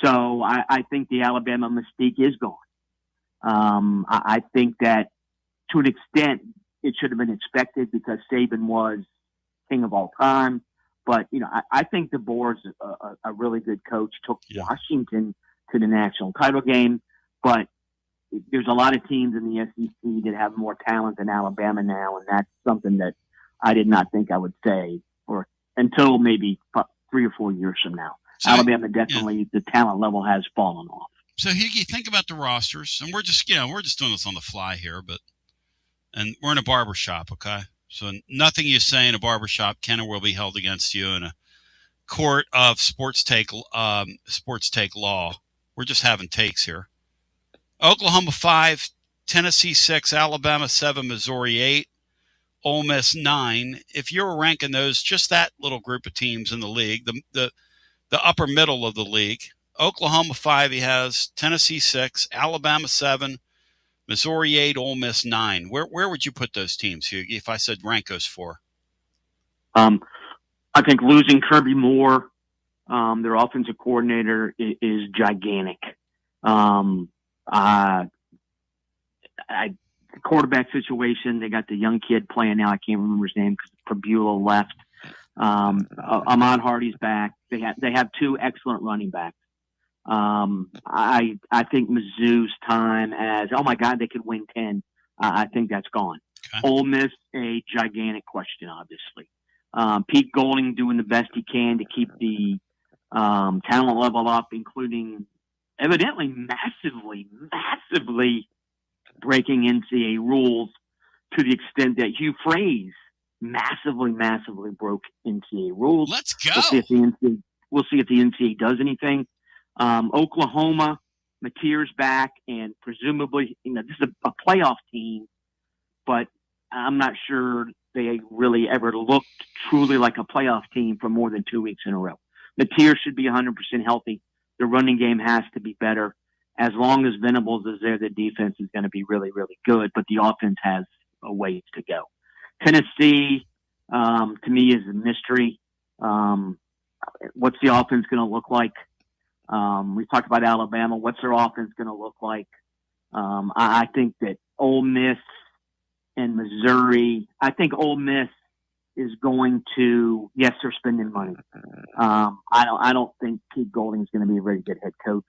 So I think the Alabama mystique is gone. I think that to an extent it should have been expected because Saban was king of all time. But, I think the board's a really good coach, took Washington to the national title game. But there's a lot of teams in the SEC that have more talent than Alabama now, and that's something that I did not think I would say until maybe 3 or 4 years from now. So, Alabama definitely, the talent level has fallen off. So, Hughie, think about the rosters, and we're just doing this on the fly here, and we're in a barbershop, okay? So nothing you say in a barbershop can or will be held against you in a court of sports take law. We're just having takes here. Oklahoma 5, Tennessee 6, Alabama 7, Missouri 8, Ole Miss 9. If you're ranking those, just that little group of teams in the league, the upper middle of the league, Oklahoma 5, he has Tennessee 6, Alabama 7, Missouri 8, Ole Miss 9. Where would you put those teams, Hughie, if I said rank those 4? I think losing Kirby Moore, their offensive coordinator, is gigantic. The quarterback situation, they got the young kid playing now. I can't remember his name because Pabula left. Ahmad Hardy's back. They have two excellent running backs. I think Mizzou's time as, oh my God, they could win 10. I think that's gone. Okay. Ole Miss, a gigantic question, obviously. Pete Golding doing the best he can to keep the talent level up, including evidently massively breaking NCAA rules to the extent that Hugh Freeze massively broke NCAA rules. Let's go. We'll see if the NCAA does anything. Oklahoma, Mateer's back, and presumably, this is a playoff team, but I'm not sure they really ever looked truly like a playoff team for more than 2 weeks in a row. Mateer should be 100% healthy. The running game has to be better. As long as Venables is there, the defense is going to be really, really good, but the offense has a ways to go. Tennessee, to me, is a mystery. What's the offense going to look like? We talked about Alabama. What's their offense going to look like? I think that Ole Miss and Missouri, I think Ole Miss is going to, yes, they're spending money. I don't think Pete Golding is going to be a very good head coach.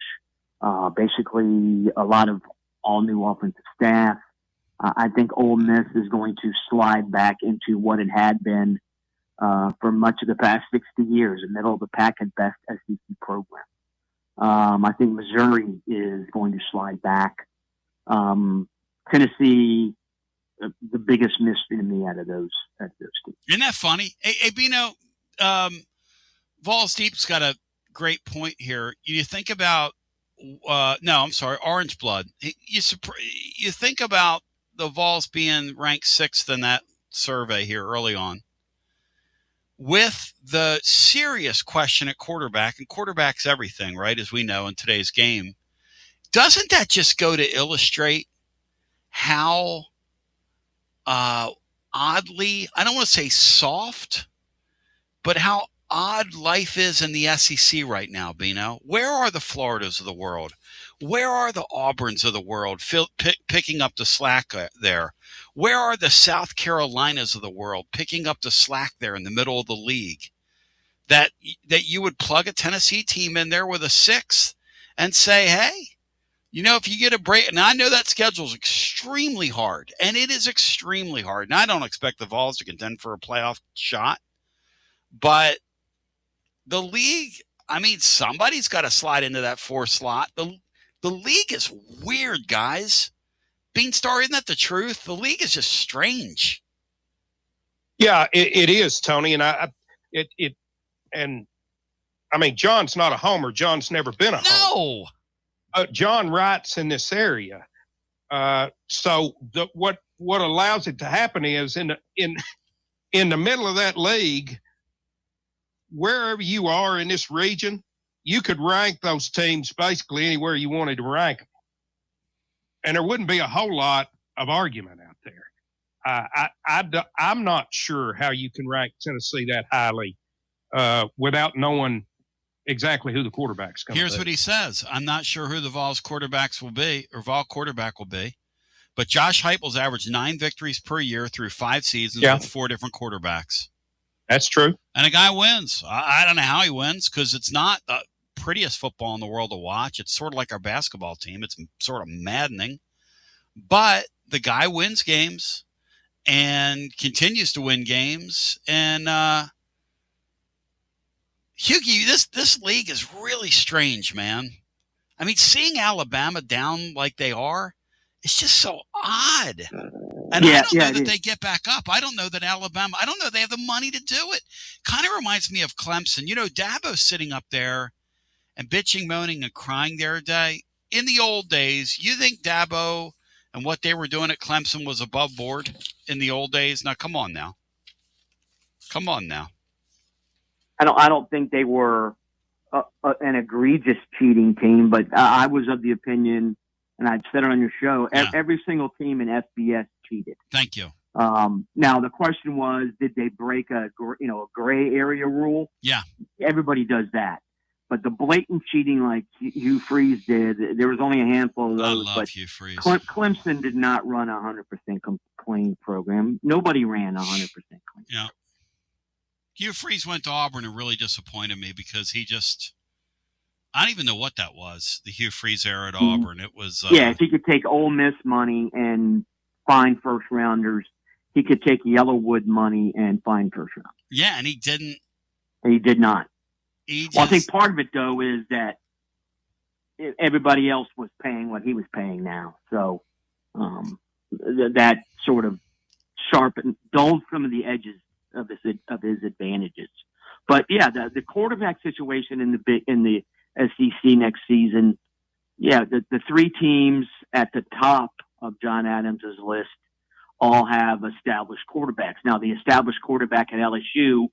Basically, a lot of all new offensive staff. I think Ole Miss is going to slide back into what it had been for much of the past 60 years, a middle of the pack at best SEC program. I think Missouri is going to slide back. Tennessee, the biggest mystery to me out of those teams. Isn't that funny? Hey Bino, Vols Deep's got a great point here. You think about Orange Blood. You think about the Vols being ranked 6th in that survey here early on, with the serious question at quarterback, and quarterback's everything, right, as we know in today's game. Doesn't that just go to illustrate how oddly, I don't want to say soft, but how odd life is in the SEC right now, Bino? Where are the Floridas of the world? Where are the Auburns of the world picking up the slack there? Where are the South Carolinas of the world picking up the slack there in the middle of the league? That you would plug a Tennessee team in there with a 6th and say, hey, if you get a break, and I know that schedule is extremely hard, and it is extremely hard. And I don't expect the Vols to contend for a playoff shot, but the league, somebody's got to slide into that 4th slot. The league is weird, guys. Beanstar, isn't that the truth? The league is just strange. Yeah, it is, Tony. And John's not a homer. John's never been a homer. No. John writes in this area. So what allows it to happen is in the middle of that league, wherever you are in this region, you could rank those teams basically anywhere you wanted to rank them. And there wouldn't be a whole lot of argument out there. I'm not sure how you can rank Tennessee that highly without knowing exactly who the quarterback's going to be. Here's what he says. I'm not sure who the Vols quarterbacks will be, or Vol quarterback will be, but Josh Heupel's averaged 9 victories per year through 5 seasons with 4 different quarterbacks. That's true. And a guy wins. I don't know how he wins, because it's not the prettiest football in the world to watch. It's sort of like our basketball team. It's sort of maddening. But the guy wins games and continues to win games. And Hughie, this league is really strange, man. Seeing Alabama down like they are, it's just so odd. And I don't know that they get back up. I don't know that Alabama, I don't know they have the money to do it. Kind of reminds me of Clemson. Dabo's sitting up there and bitching, moaning, and crying the other day. In the old days, you think Dabo and what they were doing at Clemson was above board in the old days? Now, come on now. I don't think they were an egregious cheating team, but I was of the opinion, and I've said it on your show, every single team in FBS cheated. Thank you. Now the question was, did they break a gray area rule? Yeah. Everybody does that. But the blatant cheating like Hugh Freeze did, there was only a handful of those. I love Hugh Freeze. Clemson did not run a 100% clean program. Nobody ran a 100% clean. Yeah. Hugh Freeze went to Auburn and really disappointed me because I don't even know what that was, the Hugh Freeze era at Auburn. It was... if he could take Ole Miss money and find first-rounders, he could take Yellowwood money and find first-rounders. Yeah, and he didn't. He did not. I think part of it, though, is that everybody else was paying what he was paying now. So that sort of dulled some of the edges of his advantages. But, yeah, the quarterback situation in the SEC next season, the three teams at the top of John Adams' list all have established quarterbacks. Now, the established quarterback at LSU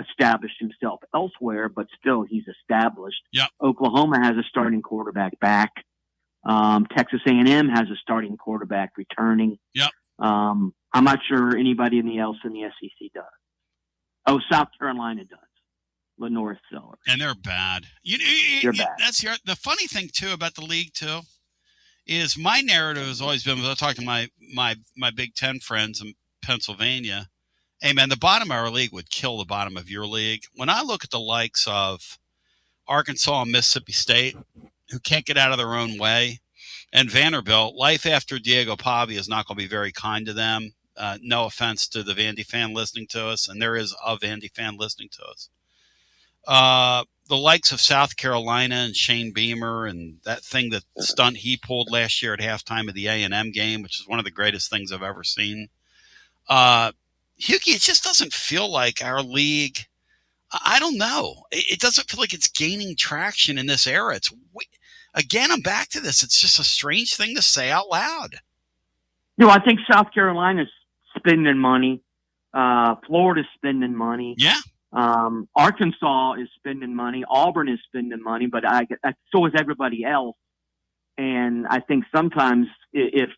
established himself elsewhere, but still he's established. Yep. Oklahoma has a starting quarterback back. Texas A&M has a starting quarterback returning. Yep. I'm not sure anybody else in the SEC does. Oh, South Carolina does. Lenore Sellers. And they're bad. They're bad. That's the funny thing, too, about the league, too, is my narrative has always been, when I talk to my Big Ten friends in Pennsylvania, hey, man, the bottom of our league would kill the bottom of your league. When I look at the likes of Arkansas and Mississippi State, who can't get out of their own way, and Vanderbilt, life after Diego Pavia is not going to be very kind to them. No offense to the Vandy fan listening to us, and there is a Vandy fan listening to us. The likes of South Carolina and Shane Beamer and that thing, that stunt he pulled last year at halftime of the A&M game, which is one of the greatest things I've ever seen. Hughie, it just doesn't feel like our league. I don't know. It doesn't feel like it's gaining traction in this era. Again, I'm back to this. It's just a strange thing to say out loud. I think South Carolina's spending money. Florida's spending money. Yeah. Arkansas is spending money. Auburn is spending money, but so is everybody else. And I think sometimes if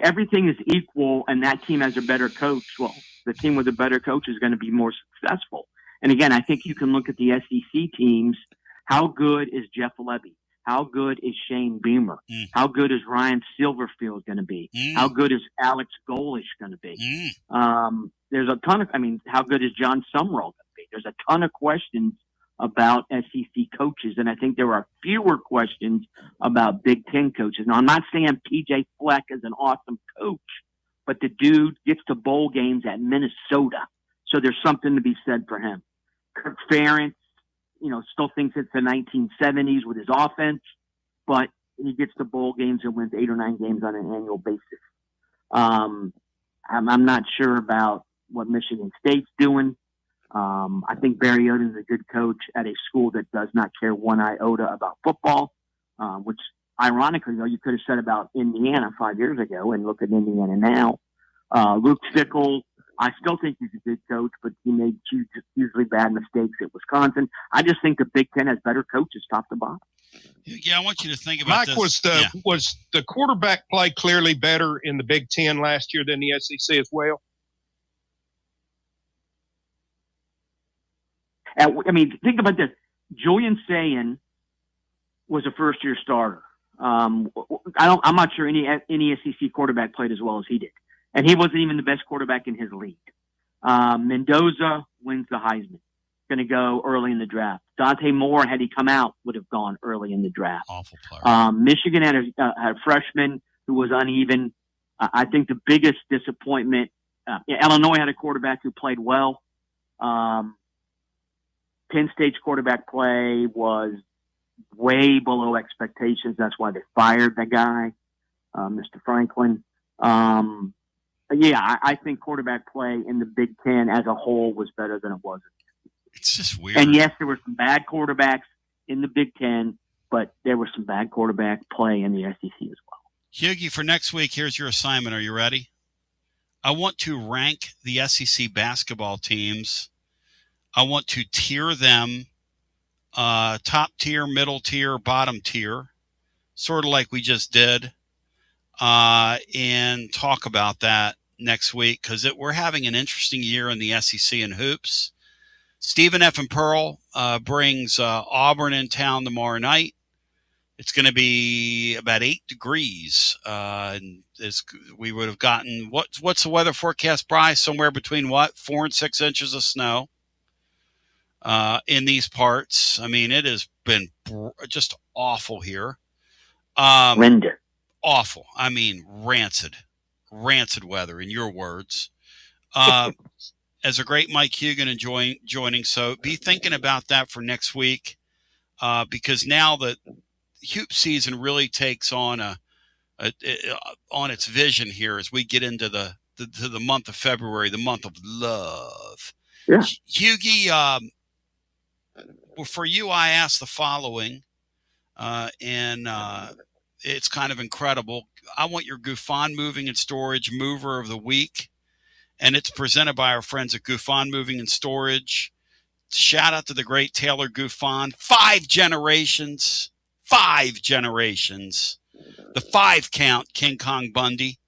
everything is equal and that team has a better coach, well, the team with a better coach is going to be more successful. And again, I think you can look at the SEC teams. How good is Jeff Lebby? How good is Shane Beamer? How good is Ryan Silverfield going to be? How good is Alex Golish going to be? There's a ton of, how good is John Sumrall going to be? There's a ton of questions about SEC coaches, and I think there are fewer questions about Big Ten coaches. Now, I'm not saying PJ Fleck is an awesome coach, but the dude gets to bowl games at Minnesota, so there's something to be said for him. Kirk Ferentz, still thinks it's the 1970s with his offense, but he gets to bowl games and wins 8 or 9 games on an annual basis. I'm not sure about what Michigan State's doing. I think Barry Odom is a good coach at a school that does not care one iota about football, which ironically, though, you could have said about Indiana 5 years ago, and look at Indiana now. Luke Fickell, I still think he's a good coach, but he made hugely bad mistakes at Wisconsin. I just think the Big Ten has better coaches top to bottom. Yeah, I want you to think about Mike, this. was the quarterback play clearly better in the Big Ten last year than the SEC as well? Think about this. Julian Sayin was a first-year starter. I'm not sure any SEC quarterback played as well as he did, and he wasn't even the best quarterback in his league. Mendoza wins the Heisman. Going to go early in the draft. Dante Moore, had he come out, would have gone early in the draft. Awful player. Michigan had a freshman who was uneven. I think the biggest disappointment, Illinois had a quarterback who played well. Penn State's quarterback play was way below expectations. That's why they fired the guy, Mr. Franklin. I think quarterback play in the Big Ten as a whole was better than it was. It's just weird. And yes, there were some bad quarterbacks in the Big Ten, but there was some bad quarterback play in the SEC as well. Hughie, for next week, here's your assignment. Are you ready? I want to rank the SEC basketball teams. I want to tier them, top tier, middle tier, bottom tier, sort of like we just did, and talk about that next week because we're having an interesting year in the SEC and hoops. Stephen F. and Pearl brings Auburn in town tomorrow night. It's going to be about 8 degrees. And we would have gotten, what's the weather forecast, Bryce? Somewhere between 4 and 6 inches of snow in these parts. I mean, it has been just awful here. Render. Awful. I mean, rancid weather, in your words. As a great Mike Hugan joining, so be thinking about that for next week, because now the hoop season really takes on on its vision here as we get into the month of February, the month of love. Yeah. Hugie, for you, I asked the following, and it's kind of incredible. I want your Gouffon Moving and Storage Mover of the Week. And it's presented by our friends at Gouffon Moving and Storage. Shout out to the great Taylor Gouffon. 5 generations. The 5 count, King Kong Bundy.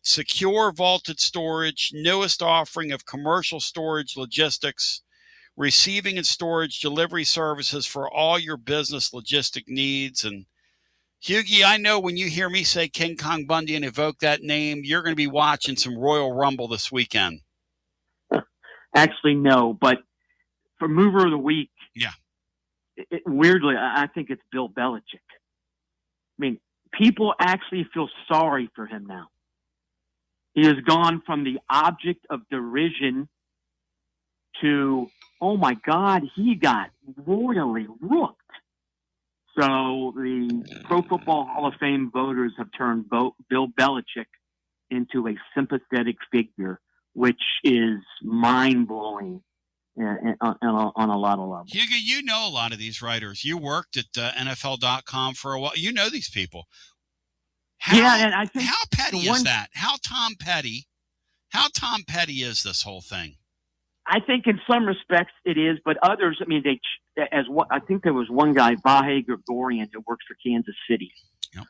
Secure vaulted storage, newest offering of commercial storage logistics, receiving and storage delivery services for all your business logistic needs. And Hugie, I know when you hear me say King Kong Bundy and evoke that name, you're going to be watching some Royal Rumble this weekend. Actually, no, but for Mover of the Week, yeah, weirdly, I think it's Bill Belichick. I mean, people actually feel sorry for him now. He has gone from the object of derision to, oh my God, he got royally rooked. So the Pro Football Hall of Fame voters have turned Bill Belichick into a sympathetic figure, which is mind-blowing on a lot of levels. Hugo, you know a lot of these writers. You worked at NFL.com for a while. You know these people. And I think how petty is that? How Tom Petty is this whole thing? I think in some respects it is, but others, I mean, I think there was one guy, Vahe Gregorian, who works for Kansas City. Yep.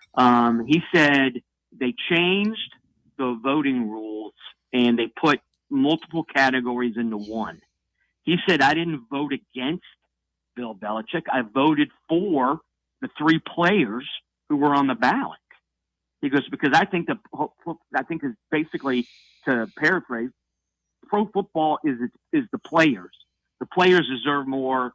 He said they changed the voting rules and they put multiple categories into one. He said, I didn't vote against Bill Belichick. I voted for the 3 players who were on the ballot. He goes, because I think is basically, to paraphrase, pro football is the players. The players deserve more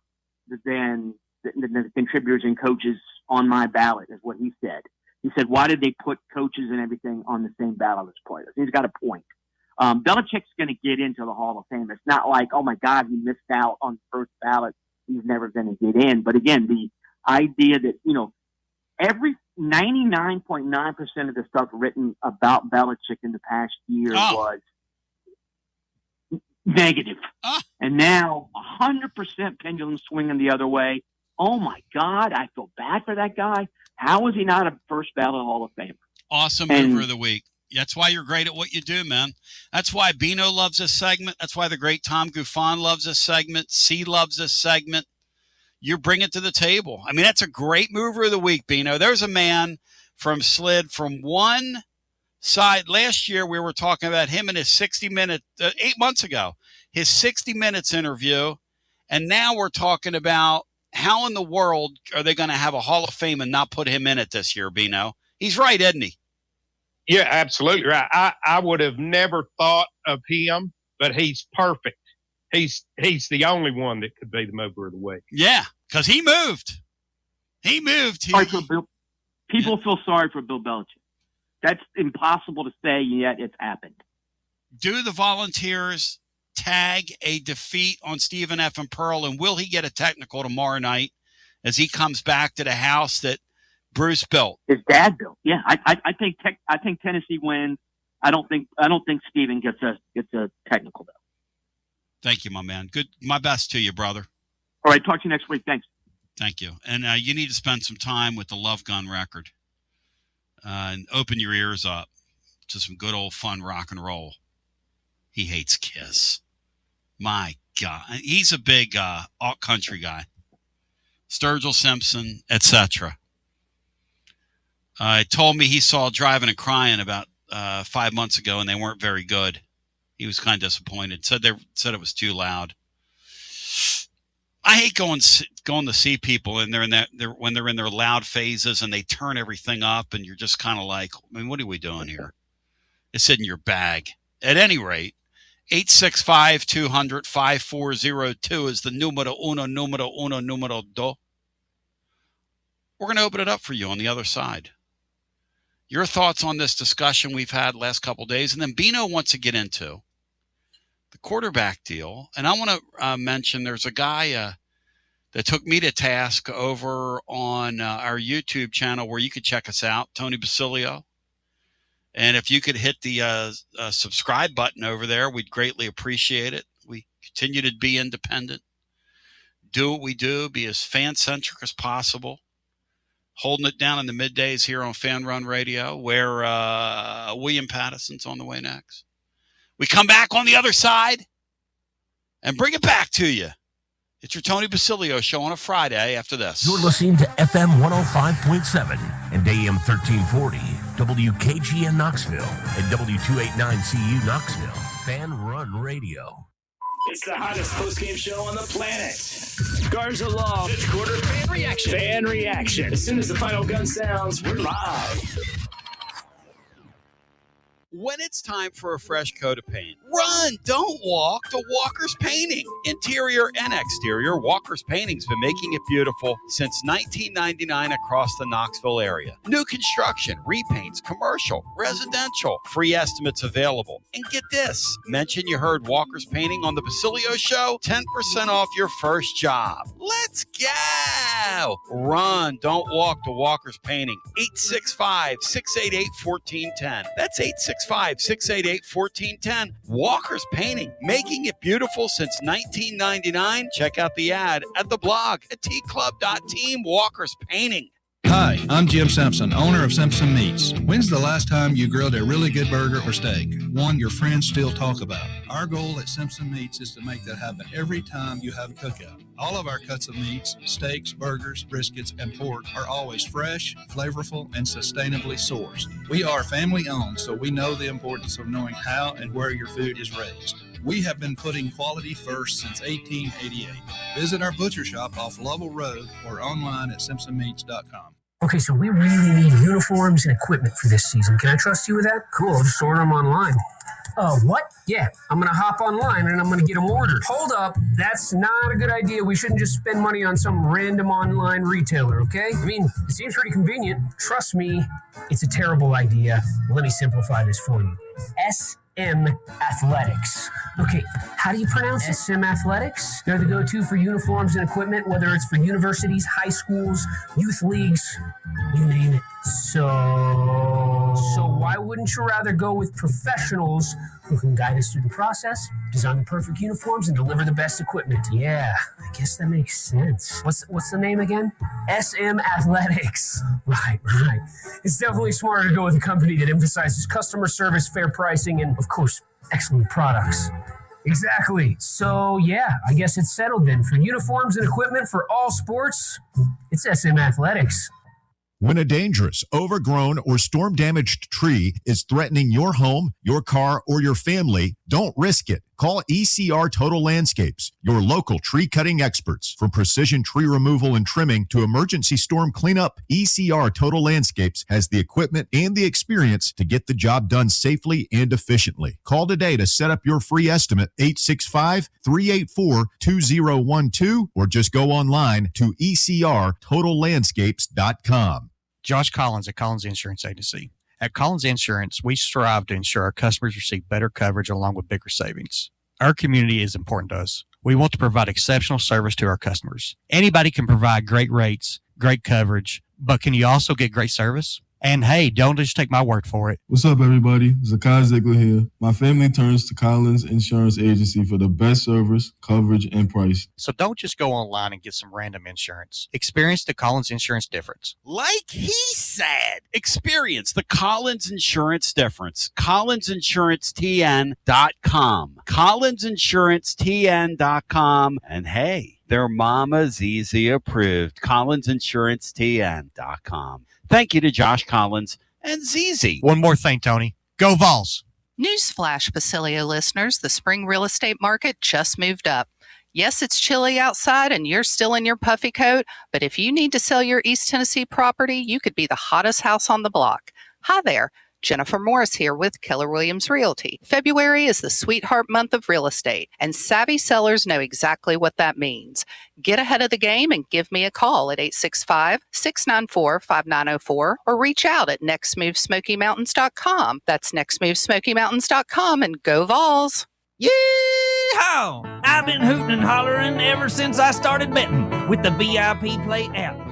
than the contributors and coaches on my ballot, is what he said. He said, why did they put coaches and everything on the same ballot as players? He's got a point. Belichick's going to get into the Hall of Fame. It's not like, oh my God, he missed out on the first ballot. He's never going to get in. But again, the idea that, every 99.9% of the stuff written about Belichick in the past year was negative. And now 100% pendulum swinging the other way. Oh my God, I feel bad for that guy. How is he not a first ballot Hall of Famer? Awesome mover of the week. That's why you're great at what you do, man. That's why Bino loves this segment. That's why the great Tom Gouffon loves this segment. C loves this segment. You bring it to the table. I mean, that's a great mover of the week, Bino. There's a man slid from one side. Last year, we were talking about him and his 60-minute, 8 months ago, his 60 Minutes interview. And now we're talking about how in the world are they going to have a Hall of Fame and not put him in it this year, Bino? He's right, isn't he? Yeah, absolutely right. I would have never thought of him, but he's perfect. He's the only one that could be the mover of the week. Yeah, because he moved. People feel sorry for Bill Belichick. That's impossible to say, yet it's happened. Do the Volunteers tag a defeat on Stephen F. and Pearl, and will he get a technical tomorrow night as he comes back to the house that Bruce built? His dad built. Yeah, I think Tennessee wins. I don't think Stephen gets a technical though. Thank you, my man. Good. My best to you, brother. All right. Talk to you next week. Thanks. Thank you. And you need to spend some time with the Love Gun record and open your ears up to some good old fun rock and roll. He hates Kiss. My God. He's a big alt country guy. Sturgill Simpson, etc. Told me he saw Driving and Crying about 5 months ago, and they weren't very good. He was kind of disappointed. Said it was too loud. I hate going to see people and when they're in their loud phases and they turn everything up, and you're just kind of like, I mean, what are we doing here? It's in your bag. At any rate, 865-200-5402 is the numero dos. We're going to open it up for you on the other side. Your thoughts on this discussion we've had last couple of days, and then Bino wants to get into the quarterback deal. And I want to mention there's a guy that took me to task over on our YouTube channel where you could check us out, Tony Basilio. And if you could hit the subscribe button over there, we'd greatly appreciate it. We continue to be independent, do what we do, be as fan-centric as possible, holding it down in the middays here on Fan Run Radio, where William Patterson's on the way next. We come back on the other side and bring it back to you. It's your Tony Basilio show on a Friday after this. You're listening to FM 105.7 and AM 1340, WKGN Knoxville, and W289CU Knoxville. Fan Run Radio. It's the hottest postgame show on the planet. Garza Law. Fifth quarter fan reaction. Fan reaction. As soon as the final gun sounds, we're live. When it's time for a fresh coat of paint, run, don't walk to Walker's Painting. Interior and exterior, Walker's Painting's been making it beautiful since 1999 across the Knoxville area. New construction, repaints, commercial, residential, free estimates available. And get this, mention you heard Walker's Painting on the Basilio Show, 10% off your first job. Let's go! Run, don't walk to Walker's Painting. 865-688-1410. That's 865-688-1410. Walker's Painting, making it beautiful since 1999. Check out the ad at the blog at tclub.team. Walker's Painting. Hi, I'm Jim Simpson, owner of Simpson Meats. When's the last time you grilled a really good burger or steak? One your friends still talk about. Our goal at Simpson Meats is to make that happen every time you have a cookout. All of our cuts of meats, steaks, burgers, briskets, and pork are always fresh, flavorful, and sustainably sourced. We are family owned, so we know the importance of knowing how and where your food is raised. We have been putting quality first since 1888. Visit our butcher shop off Lovell Road or online at simpsonmeats.com. Okay, so we really need uniforms and equipment for this season. Can I trust you with that? Cool, I'll just order them online. What? Yeah, I'm going to hop online and I'm going to get them ordered. Hold up, that's not a good idea. We shouldn't just spend money on some random online retailer, okay? I mean, it seems pretty convenient. Trust me, it's a terrible idea. Let me simplify this for you. SM Athletics. Okay, how do you pronounce it? SM Athletics? They're the go-to for uniforms and equipment, whether it's for universities, high schools, youth leagues, you name it. So why wouldn't you rather go with professionals who can guide us through the process, design the perfect uniforms, and deliver the best equipment? Yeah, I guess that makes sense. What's the name again? SM Athletics. Right. It's definitely smarter to go with a company that emphasizes customer service, fair pricing, and, of course, excellent products. Exactly. So, yeah, I guess it's settled then. For uniforms and equipment for all sports, it's SM Athletics. When a dangerous, overgrown, or storm-damaged tree is threatening your home, your car, or your family, don't risk it. Call ECR Total Landscapes, your local tree-cutting experts. From precision tree removal and trimming to emergency storm cleanup, ECR Total Landscapes has the equipment and the experience to get the job done safely and efficiently. Call today to set up your free estimate, 865-384-2012, or just go online to ecrtotallandscapes.com. Josh Collins at Collins Insurance Agency. At Collins Insurance, we strive to ensure our customers receive better coverage along with bigger savings. Our community is important to us. We want to provide exceptional service to our customers. Anybody can provide great rates, great coverage, but can you also get great service? And hey, don't just take my word for it. What's up, everybody? Zakai Ziegler here. My family turns to Collins Insurance Agency for the best service, coverage, and price. So don't just go online and get some random insurance. Experience the Collins Insurance difference. Like he said, experience the Collins Insurance difference. CollinsInsuranceTN.com. CollinsInsuranceTN.com. And hey, their Mama ZZ approved. CollinsInsuranceTN.com. Thank you to Josh Collins and ZZ. One more thing, Tony. Go Vols! Newsflash, Basilio listeners, the spring real estate market just moved up. Yes, it's chilly outside and you're still in your puffy coat, but if you need to sell your East Tennessee property, you could be the hottest house on the block. Hi there. Jennifer Morris here with Keller Williams Realty. February is the sweetheart month of real estate, and savvy sellers know exactly what that means. Get ahead of the game and give me a call at 865-694-5904 or reach out at nextmovesmokymountains.com. That's nextmovesmokymountains.com, and go Vols! Yeehaw! I've been hooting and hollering ever since I started betting with the VIP Play app.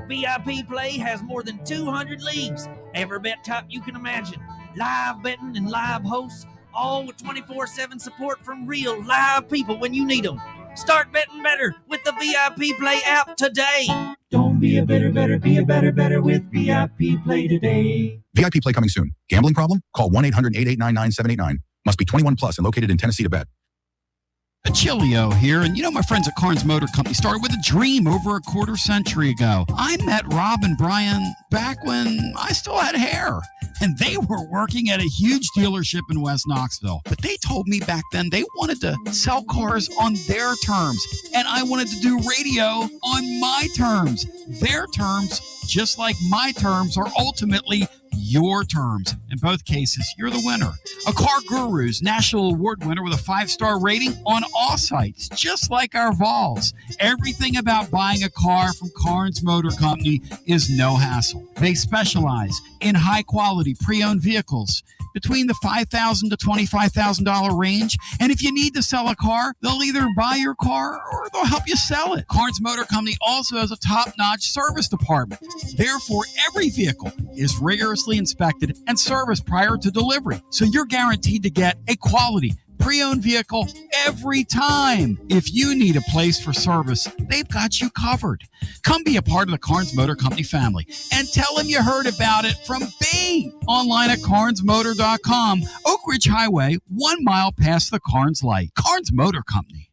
VIP Play has more than 200 leagues, every bet type you can imagine, live betting and live hosts, all with 24/7 support from real live people when you need them. Start betting better with the VIP Play app today. Don't be a better, be a better with VIP Play today. VIP Play coming soon. Gambling problem? Call 1-800-889-9789. Must be 21 plus and located in Tennessee to bet. Basilio here, and my friends at Carnes Motor Company started with a dream over a quarter century ago. I met Rob and Brian back when I still had hair, and they were working at a huge dealership in West Knoxville. But they told me back then they wanted to sell cars on their terms, and I wanted to do radio on my terms. Their terms, just like my terms, are ultimately your terms. In both cases, you're the winner. A Car Guru's national award winner with a 5-star rating on all sites, just like our Vols. Everything about buying a car from Carnes Motor Company is no hassle. They specialize in high-quality pre-owned vehicles between the $5,000 to $25,000 range. And if you need to sell a car, they'll either buy your car or they'll help you sell it. Carnes Motor Company also has a top-notch service department. Therefore, every vehicle is rigorously inspected and serviced prior to delivery. So you're guaranteed to get a quality pre-owned vehicle every time. If you need a place for service, they've got you covered. Come be a part of the Carnes Motor Company family and tell them you heard about it from me. Online at carnesmotor.com, Oak Ridge Highway, 1 mile past the Carnes light. Carnes Motor Company.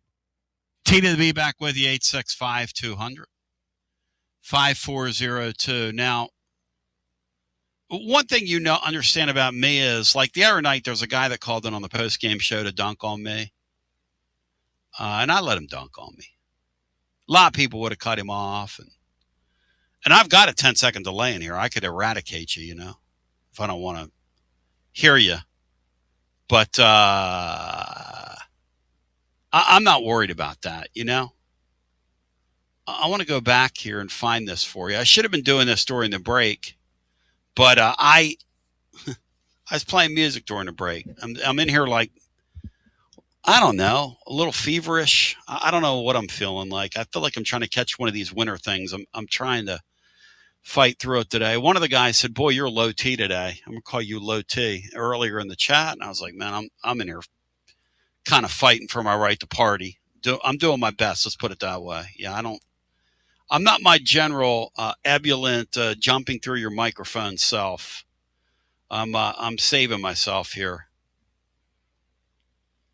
T to the B back with you, 865-200-5402. Now, one thing understand about me is, like the other night, there's a guy that called in on the post-game show to dunk on me. And I let him dunk on me. A lot of people would have cut him off. And I've got a 10-second delay in here. I could eradicate you, if I don't want to hear you. But I'm not worried about that, I want to go back here and find this for you. I should have been doing this during the break. But I was playing music during the break. I'm in here like, I don't know, a little feverish. I don't know what I'm feeling like. I feel like I'm trying to catch one of these winter things. I'm trying to fight through it today. One of the guys said, "Boy, you're low T today. I'm gonna call you low T," earlier in the chat, and I was like, "Man, I'm in here kind of fighting for my right to party. I'm doing my best. Let's put it that way. Yeah, I'm not my general ebullient jumping through your microphone self. I'm saving myself here."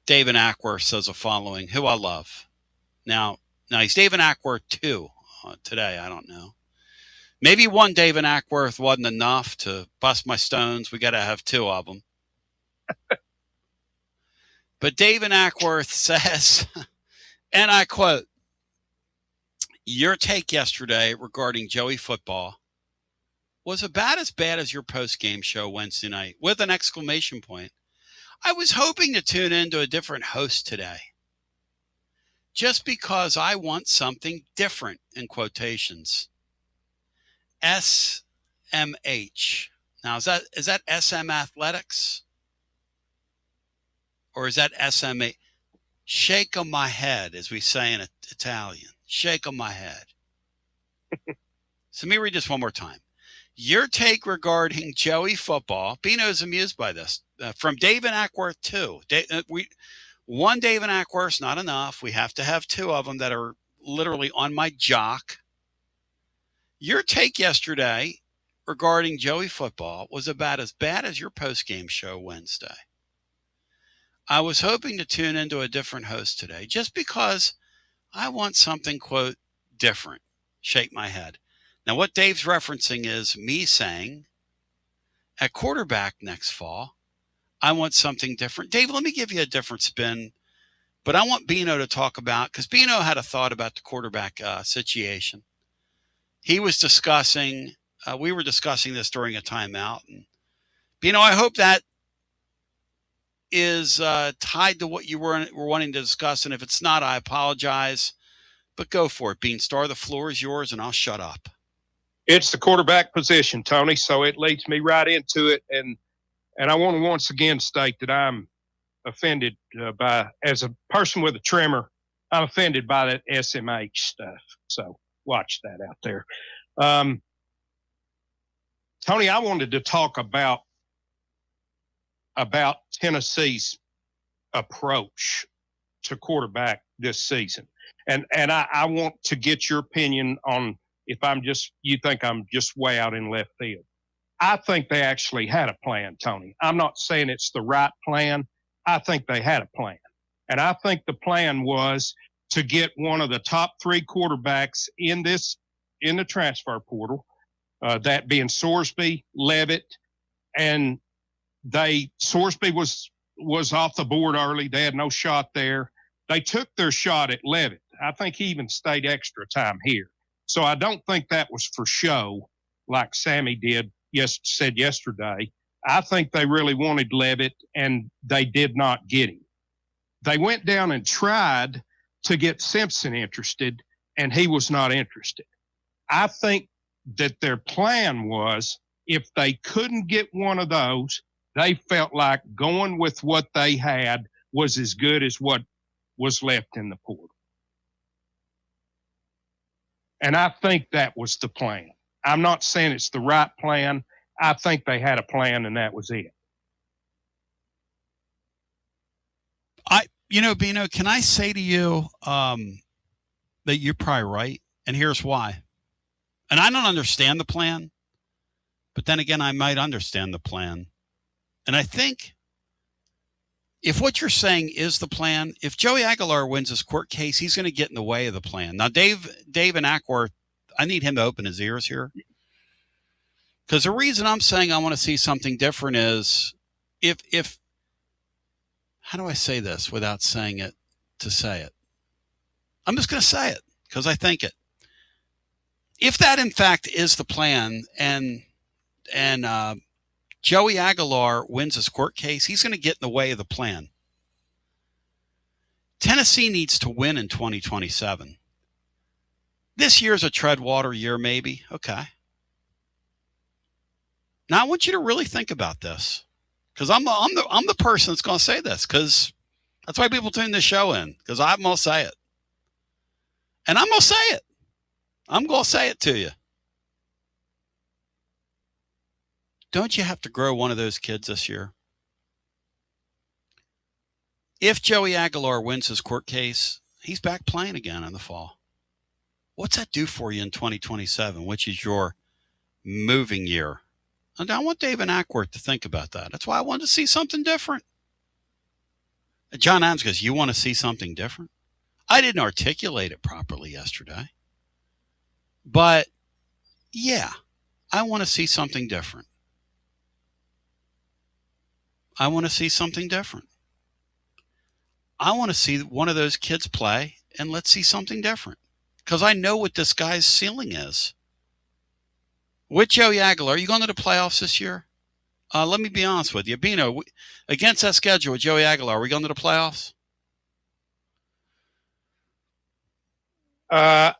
David Ackworth says the following, who I love. Now he's David Ackworth 2 today. I don't know. Maybe one David Ackworth wasn't enough to bust my stones. We got to have 2 of them. But David Ackworth says, and I quote, "Your take yesterday regarding Joey football was about as bad as your post-game show Wednesday night," with an exclamation point. "I was hoping to tune into a different host today, just because I want something different," in quotations. SMH. Now, is that SM Athletics? Or is that SMA? Shake of my head, as we say in Italian. Shake of my head. So let me read this one more time. Your take regarding Joey football. Bino's amused by this. From David Ackworth 2. One David Ackworth's not enough. We have to have 2 of them that are literally on my jock. Your take yesterday regarding Joey football was about as bad as your post-game show Wednesday. I was hoping to tune into a different host today, just because I want something, quote, different. Shake my head. Now, what Dave's referencing is me saying at quarterback next fall, I want something different. Dave, let me give you a different spin. But I want Bino to talk about, because Bino had a thought about the quarterback situation. He was discussing, we were discussing this during a timeout. And Bino, I hope that is tied to what you were wanting to discuss. And if it's not, I apologize. But go for it, Beanstar. The floor is yours, and I'll shut up. It's the quarterback position, Tony, so it leads me right into it. And I want to once again state that I'm offended by, as a person with a trimmer, I'm offended by that SMH stuff. So watch that out there. Tony, I wanted to talk about Tennessee's approach to quarterback this season. And I want to get your opinion on if you think I'm just way out in left field. I think they actually had a plan, Tony. I'm not saying it's the right plan. I think they had a plan. And I think the plan was to get one of the top 3 quarterbacks in the transfer portal, that being Sorsby, Levitt, and Sorsby was off the board early. They had no shot there. They took their shot at Levitt. I think he even stayed extra time here. So I don't think that was for show, like Sammy said yesterday. I think they really wanted Levitt, and they did not get him. They went down and tried to get Simpson interested, and he was not interested. I think that their plan was, if they couldn't get one of those, they felt like going with what they had was as good as what was left in the portal. And I think that was the plan. I'm not saying it's the right plan. I think they had a plan, and that was it. Bino, can I say to you that you're probably right? And here's why. And I don't understand the plan, but then again, I might understand the plan. And I think if what you're saying is the plan, if Joey Aguilar wins his court case, he's going to get in the way of the plan. Now, Dave and Ackworth, I need him to open his ears here. Because the reason I'm saying I want to see something different is if how do I say this without saying it to say it? I'm just going to say it because I think it. If that, in fact, is the plan and Joey Aguilar wins his court case, he's going to get in the way of the plan. Tennessee needs to win in 2027. This year's a tread water year, maybe. Okay. Now, I want you to really think about this. Because I'm the person that's going to say this, because that's why people tune this show in, because I'm going to say it. And I'm going to say it. I'm going to say it to you. Don't you have to grow one of those kids this year? If Joey Aguilar wins his court case, he's back playing again in the fall. What's that do for you in 2027, which is your moving year? And I want Dave and Ackworth to think about that. That's why I wanted to see something different. John Adams goes, you want to see something different? I didn't articulate it properly yesterday. But, yeah, I want to see something different. I want to see something different. I want to see one of those kids play, and let's see something different. Because I know what this guy's ceiling is. With Joey Aguilar, are you going to the playoffs this year? Let me be honest with you. Bino, against that schedule with Joey Aguilar, are we going to the playoffs? I'm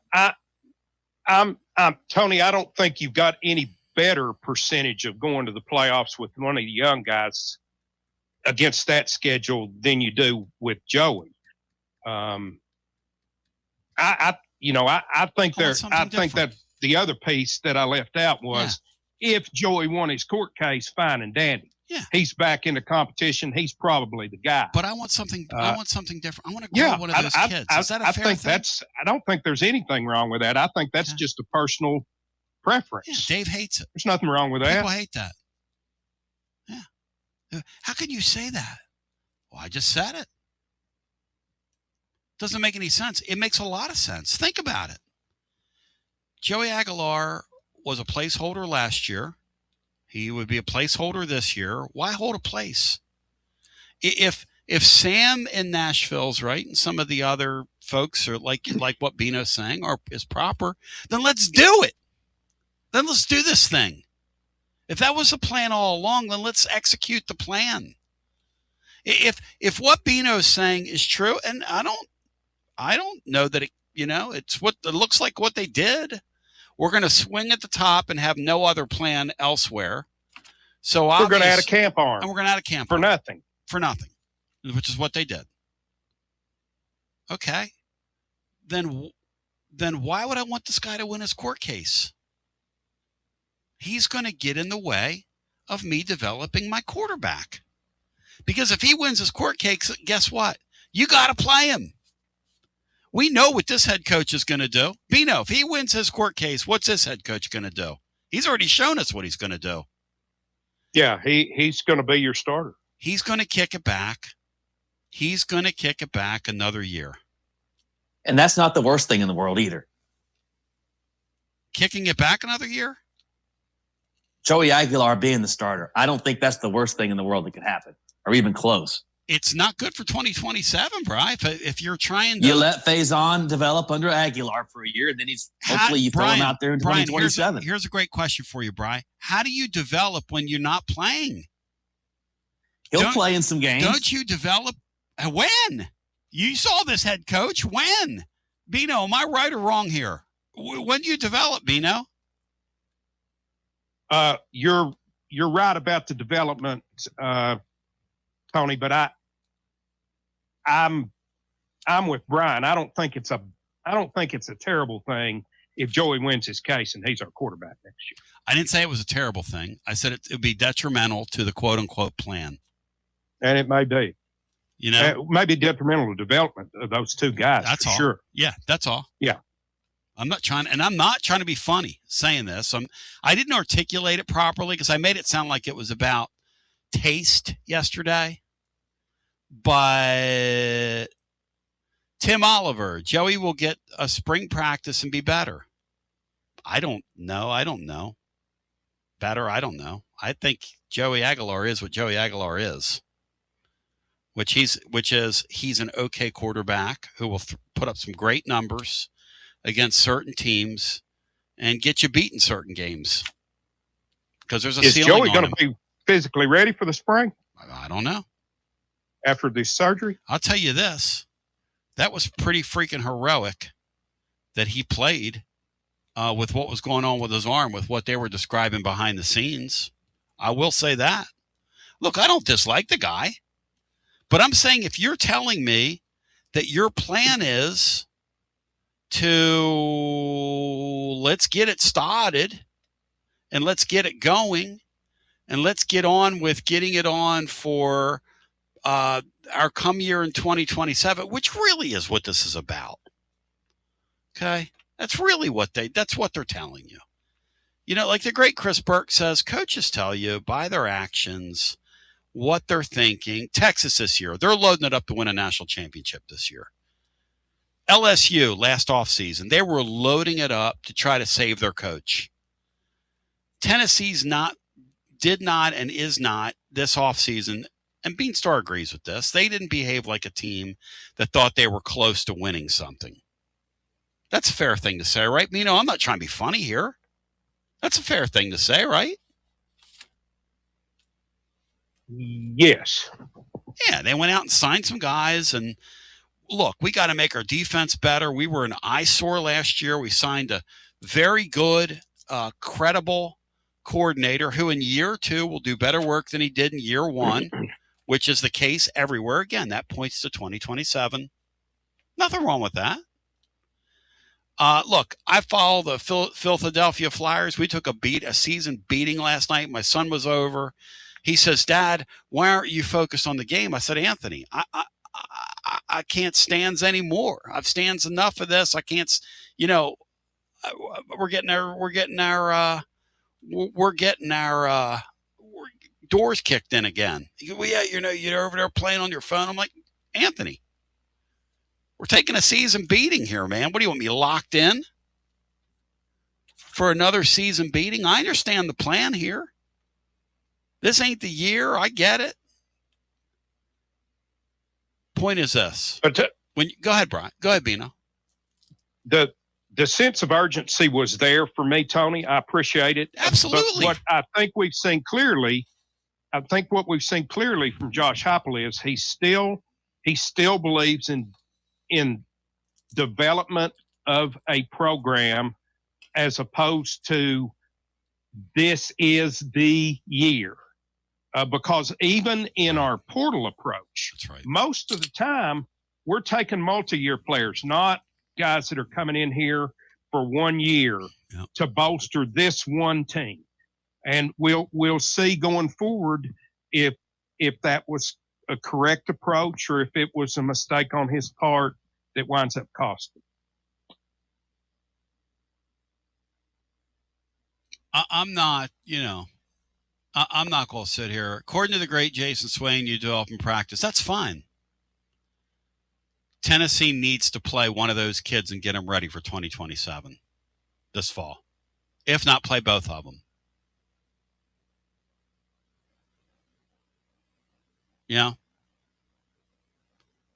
Tony, I don't think you've got any better percentage of going to the playoffs with one of the young guys against that schedule than you do with Joey. I think that the other piece that I left out was if Joey won his court case, fine and dandy. Yeah. He's back in the competition. He's probably the guy. But I want something. I want something different. I want to grow one of those kids. Is that a fair thing? I don't think there's anything wrong with that. I think that's just a personal preference. Yeah, Dave hates it. There's nothing wrong with that. People hate that. Yeah. How can you say that? Well, I just said it. Doesn't make any sense. It makes a lot of sense. Think about it. Joey Aguilar was a placeholder last year. He would be a placeholder this year. Why hold a place? If Sam in Nashville's right and some of the other folks are like what Bino's saying is proper, then let's do it. Then let's do this thing. If that was the plan all along, then let's execute the plan. If what Bino's saying is true, and I don't know that it's what it looks like what they did. We're going to swing at the top and have no other plan elsewhere. So we're going to add a camp arm. And we're going to add a camp for arm. nothing. For nothing, which is what they did. Okay. Then why would I want this guy to win his court case? He's going to get in the way of me developing my quarterback. Because if he wins his court case, guess what? You got to play him. We know what this head coach is going to do. Bino, if he wins his court case, what's this head coach going to do? He's already shown us what he's going to do. Yeah, he's going to be your starter. He's going to kick it back. He's going to kick it back another year. And that's not the worst thing in the world either. Kicking it back another year? Joey Aguilar being the starter. I don't think that's the worst thing in the world that could happen, or even close. It's not good for 2027, Brian. If you're trying to... You let Faison develop under Aguilar for a year, and then hopefully you throw him out there in 2027. Here's a great question for you, Brian. How do you develop when you're not playing? He'll play in some games. Don't you develop? When? You saw this head coach. When? Bino, am I right or wrong here? When do you develop, Bino? You're right about the development, Tony, but I'm with Brian. I don't think it's a terrible thing if Joey wins his case and he's our quarterback next year. I didn't say it was a terrible thing. I said it would be detrimental to the quote unquote plan. And it may be. It may be detrimental to development of those two guys. That's all. Sure. Yeah, that's all. Yeah. I'm not trying to be funny saying this. I didn't articulate it properly because I made it sound like it was about taste yesterday. But Tim Oliver, Joey will get a spring practice and be better. I don't know. Better, I don't know. I think Joey Aguilar is what Joey Aguilar is. Which is he's an okay quarterback who will put up some great numbers against certain teams and get you beat in certain games. Because there's a ceiling on him. Is Joey going to be physically ready for the spring? I don't know. After the surgery? I'll tell you this. That was pretty freaking heroic that he played with what was going on with his arm, with what they were describing behind the scenes. I will say that. Look, I don't dislike the guy. But I'm saying if you're telling me that your plan is to let's get it started and let's get it going and let's get on with getting it on for our come year in 2027, which really is what this is about. Okay? That's really that's what they're telling you. You know, like the great Chris Burke says, coaches tell you by their actions what they're thinking. Texas this year, they're loading it up to win a national championship this year. LSU last offseason, they were loading it up to try to save their coach. Tennessee's did not and is not this offseason, and Beanstar agrees with this. They didn't behave like a team that thought they were close to winning something. That's a fair thing to say, right? I'm not trying to be funny here. That's a fair thing to say, right? Yes. Yeah, they went out and signed some guys. And look, we got to make our defense better. We were an eyesore last year. We signed a very good, credible coordinator who in year 2 will do better work than he did in year 1, which is the case everywhere. Again, that points to 2027. Nothing wrong with that. Look, I follow the Philadelphia Flyers. We took a season beating last night. My son was over. He says, Dad, why aren't you focused on the game? I said, Anthony, I can't stands anymore. I've stands enough of this. I can't, we're getting our doors kicked in again. He goes, well, yeah, you're over there playing on your phone. I'm like, Anthony, we're taking a season beating here, man. What do you want me locked in for another season beating? I understand the plan here. This ain't the year. I get it. point is this. But Go ahead, Brian. Go ahead, Bino. The sense of urgency was there for me, Tony. I appreciate it. Absolutely. But what I think we've seen clearly, from Josh Heupel is he still believes in development of a program as opposed to this is the year. Because even in our portal approach, that's right, most of the time we're taking multi-year players, not guys that are coming in here for 1 year to bolster this one team. And we'll see going forward if that was a correct approach or if it was a mistake on his part that winds up costing. I'm not, I'm not going to sit here. According to the great Jason Swain, you develop and practice. That's fine. Tennessee needs to play one of those kids and get them ready for 2027 this fall. If not, play both of them.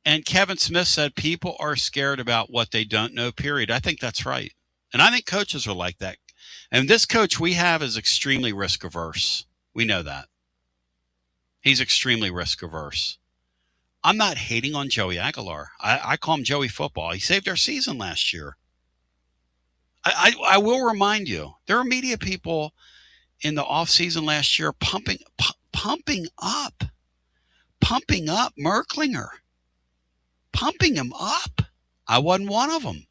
And Kevin Smith said people are scared about what they don't know, period. I think that's right. And I think coaches are like that. And this coach we have is extremely risk averse. We know that. He's extremely risk averse. I'm not hating on Joey Aguilar. I call him Joey Football. He saved our season last year. I will remind you, there are media people in the offseason last year pumping up Merklinger. Pumping him up. I wasn't one of them.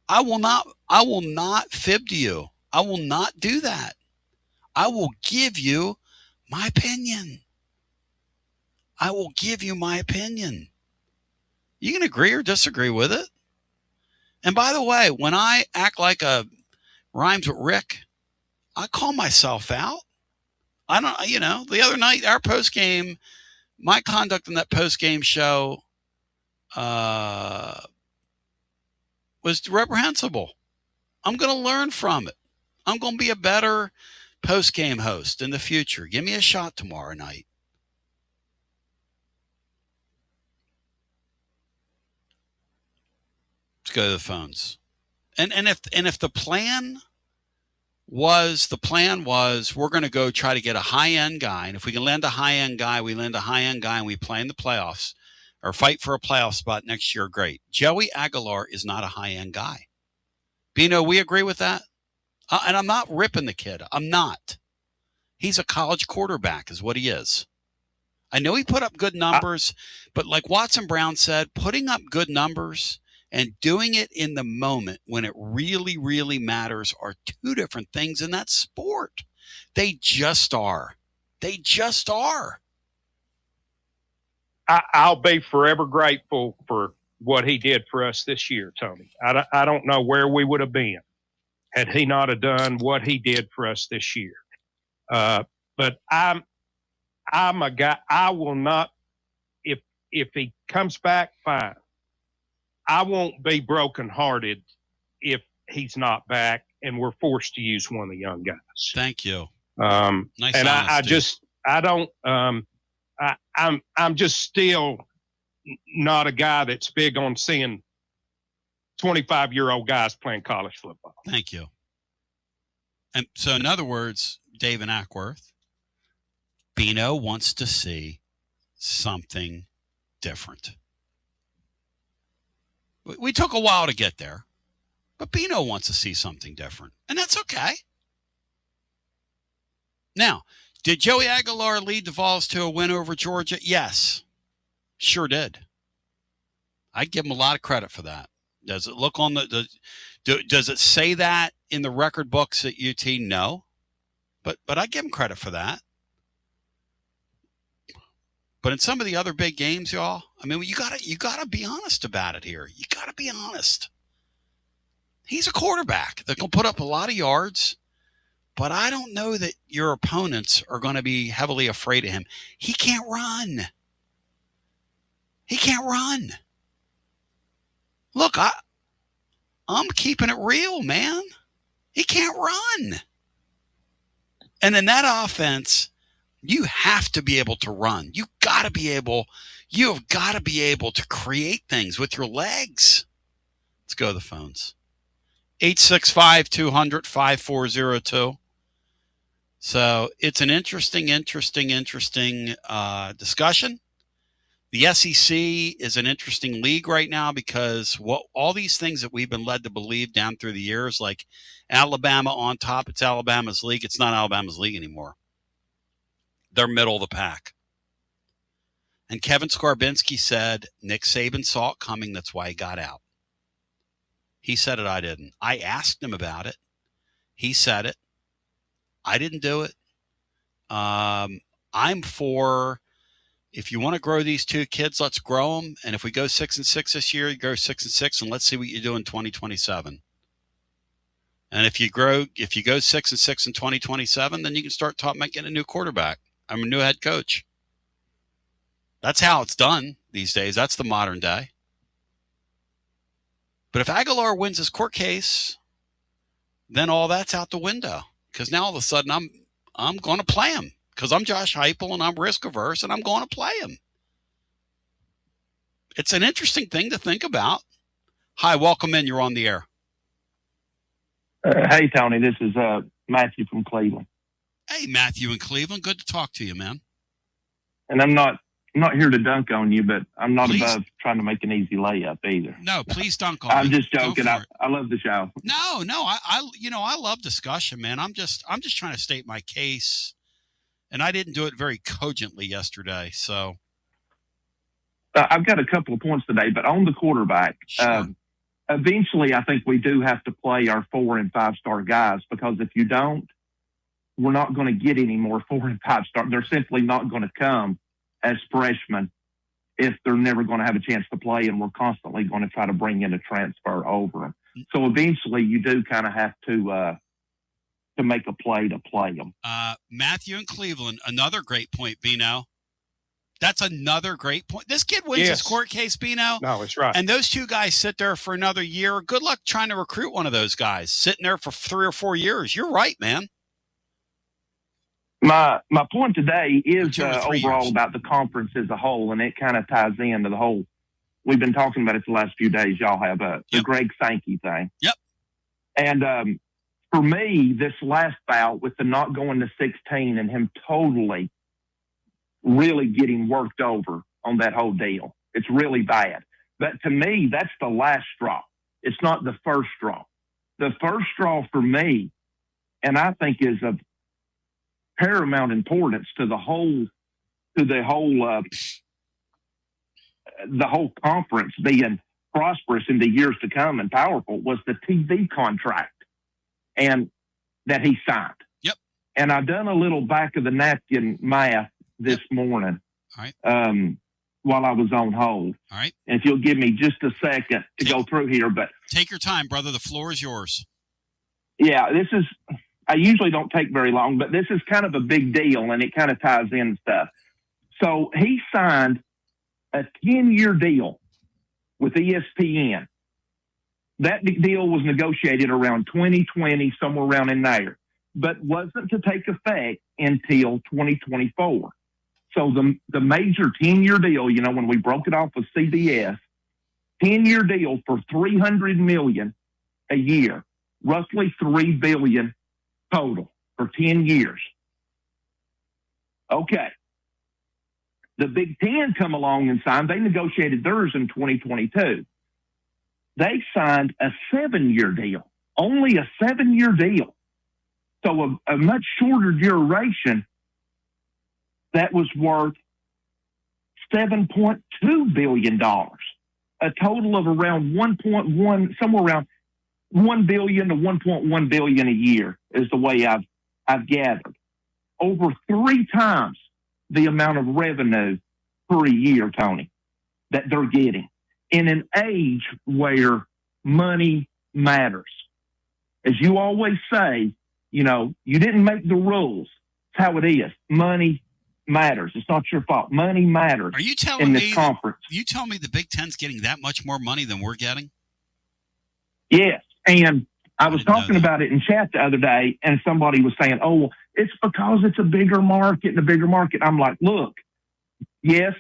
I will not fib to you. I will not do that. I will give you my opinion. I will give you my opinion. You can agree or disagree with it. And by the way, when I act like a rhymes with Rick, I call myself out. I don't, the other night, our post-game, my conduct in that post-game show was reprehensible. I'm going to learn from it. I'm going to be a better post-game host in the future. Give me a shot tomorrow night. Let's go to the phones. And if the plan was we're going to go try to get a high-end guy, and if we can land a high-end guy, we land a high-end guy and we play in the playoffs or fight for a playoff spot next year, great. Joey Aguilar is not a high-end guy. Bino, we agree with that? And I'm not ripping the kid. I'm not. He's a college quarterback is what he is. I know he put up good numbers, but like Watson Brown said, putting up good numbers and doing it in the moment when it really, really matters are two different things in that sport. They just are. They just are. I'll be forever grateful for what he did for us this year, Tony. I don't know where we would have been had he not have done what he did for us this year. But I'm a guy. I will not. If he comes back, fine. I won't be brokenhearted if he's not back and we're forced to use one of the young guys. Thank you. Nice and I'm just still not a guy that's big on seeing 25-year-old guys playing college football. Thank you. And so, in other words, Dave and Ackworth, Bino wants to see something different. We took a while to get there, but Bino wants to see something different, and that's okay. Now, did Joey Aguilar lead the Vols to a win over Georgia? Yes, sure did. I give him a lot of credit for that. Does it look on does it say that in the record books at UT? No, but I give him credit for that. But in some of the other big games, y'all, I mean, you gotta be honest about it here. You gotta be honest. He's a quarterback that can put up a lot of yards, but I don't know that your opponents are going to be heavily afraid of him. He can't run. He can't run. Look, I'm keeping it real, man. He can't run. And in that offense, you have to be able to run. You got to be able You have got to be able to create things with your legs. Let's go to the phones. 865-200-5402. So it's an interesting discussion. The SEC is an interesting league right now because all these things that we've been led to believe down through the years, like Alabama on top, it's Alabama's league. It's not Alabama's league anymore. They're middle of the pack. And Kevin Skarbinski said Nick Saban saw it coming. That's why he got out. He said it. I didn't. I asked him about it. He said it. I didn't do it. I'm for, if you want to grow these two kids, let's grow them. And if we go 6-6 this year, you go 6-6, and let's see what you do in 2027. And if you go 6-6 in 2027, then you can start talking about getting a new quarterback. I'm a new head coach. That's how it's done these days. That's the modern day. But if Aguilar wins his court case, then all that's out the window. Because now all of a sudden I'm going to play him. Because I'm Josh Heupel and I'm risk averse and I'm going to play him. It's an interesting thing to think about. Hi, welcome in. You're on the air. Hey, Tony. This is Matthew from Cleveland. Hey, Matthew in Cleveland. Good to talk to you, man. And I'm not here to dunk on you, but I'm not above trying to make an easy layup either. No, please dunk on me. I'm just joking. I love the show. No, I love discussion, man. I'm just trying to state my case, and I didn't do it very cogently yesterday. So I've got a couple of points today, but on the quarterback, eventually I think we do have to play our 4- and 5-star guys, because if you don't, we're not going to get any more 4- and 5-star. They're simply not going to come as freshmen if they're never going to have a chance to play, and we're constantly going to try to bring in a transfer over them. So eventually you do kind of have to make a play to play them. Matthew in Cleveland, another great point, Bino. That's another great point. This kid wins his court case, Bino. No, it's right. And those two guys sit there for another year. Good luck trying to recruit one of those guys sitting there for 3 or 4 years. You're right, man. My point today is overall about the conference as a whole, and it kind of ties into the whole. We've been talking about it the last few days. Y'all have the Greg Sankey thing. Yep. And for me, this last bout with the not going to 16 and him totally, really getting worked over on that whole deal, it's really bad. But to me, that's the last straw. It's not the first straw. The first straw for me, and I think is of paramount importance to the whole conference being prosperous in the years to come and powerful, was the TV contract and that he signed. Yep. And I done a little back of the napkin math this morning. All right. While I was on hold. All right. And if you'll give me just a second to go through here, but take your time, brother. The floor is yours. Yeah, I usually don't take very long, but this is kind of a big deal, and it kind of ties in stuff. So he signed a 10-year deal with ESPN. That deal was negotiated around 2020, somewhere around in there, but wasn't to take effect until 2024. So the major 10-year deal, when we broke it off with CBS, 10-year deal for $300 million a year, roughly $3 billion total for 10 years. Okay. The Big Ten come along and signed. They negotiated theirs in 2022. They signed a 7-year deal, only a 7-year deal. So a much shorter duration that was worth $7.2 billion, a total of around 1.1, somewhere around $1 billion to $1.1 billion a year is the way I've gathered. Over 3 times the amount of revenue per year, Tony, that they're getting in an age where money matters. As you always say, you didn't make the rules. It's how it is. Money matters. It's not your fault. Money matters. Are you telling in me this conference? You tell me the Big Ten's getting that much more money than we're getting? Yes. And I was talking about it in chat the other day, and somebody was saying, oh, it's because it's a bigger market and a bigger market. I'm like, look, yes,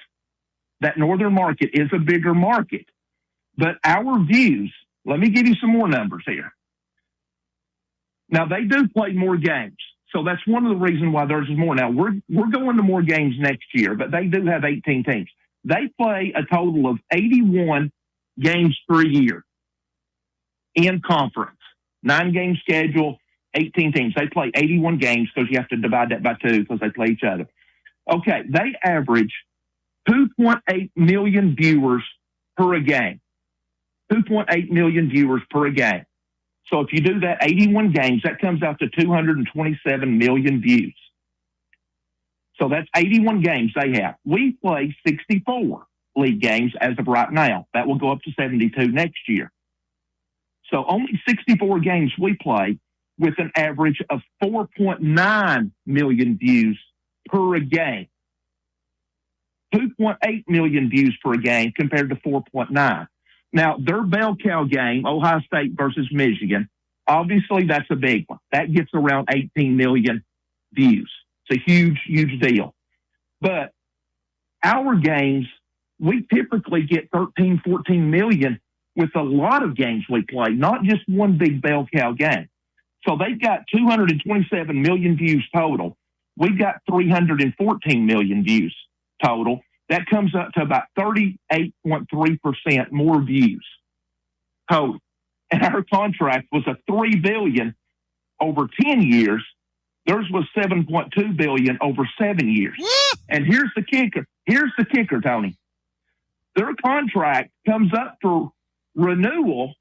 that northern market is a bigger market. But our views, let me give you some more numbers here. Now, they do play more games. So that's one of the reasons why theirs is more. Now, we're going to more games next year, but they do have 18 teams. They play a total of 81 games per year in conference. 9-game schedule, 18 teams. They play 81 games because you have to divide that by 2 because they play each other. Okay, they average 2.8 million viewers per game. 2.8 million viewers per game. So if you do that 81 games, that comes out to 227 million views. So that's 81 games they have. We play 64 league games as of right now. That will go up to 72 next year. So only 64 games we play with an average of 4.9 million views per game. 2.8 million views per game compared to 4.9. Now, their bell cow game, Ohio State versus Michigan, obviously that's a big one. That gets around 18 million views. It's a huge, huge deal. But our games, we typically get 13, 14 million with a lot of games we play, not just one big bell cow game. So they've got 227 million views total. We've got 314 million views total. That comes up to about 38.3% more views total. And our contract was a $3 billion over 10 years. Theirs was $7.2 billion over 7 years. And here's the kicker. Here's the kicker, Tony. Their contract comes up for renewal.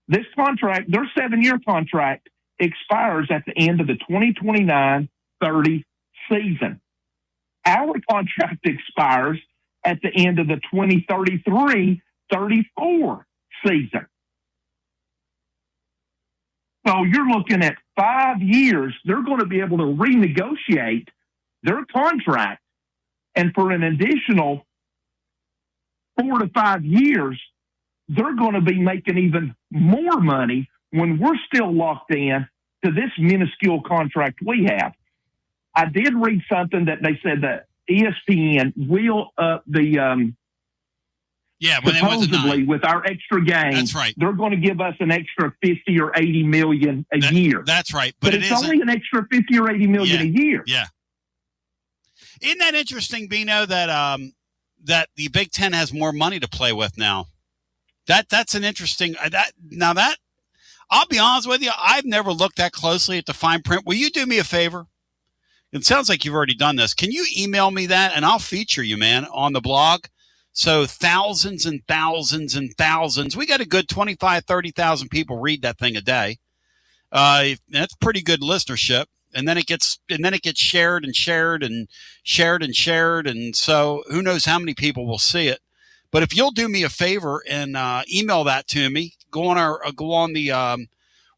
This contract, their 7-year contract, expires at the end of the 2029-30 season. Our contract expires at the end of the 2033-34 season. So you're looking at 5 years. They're going to be able to renegotiate their contract. And for an additional 4 to 5 years, they're going to be making even more money when we're still locked in to this minuscule contract we have. I did read something that they said that ESPN will up the supposedly with our extra games. That's right. They're going to give us an extra 50 or 80 million a year. That's right. But it's only an extra 50 or 80 million a year. Yeah. Isn't that interesting, Bino, that that the Big Ten has more money to play with now? That's an interesting I'll be honest with you, I've never looked that closely at the fine print. Will you do me a favor? It sounds like you've already done this. Can you email me that and I'll feature you, man, on the blog? So thousands and thousands and thousands. We got a good 25, 30,000 people read that thing a day. That's pretty good listenership. And then it gets shared and shared and shared and shared. And so who knows how many people will see it. But if you'll do me a favor and email that to me, go on the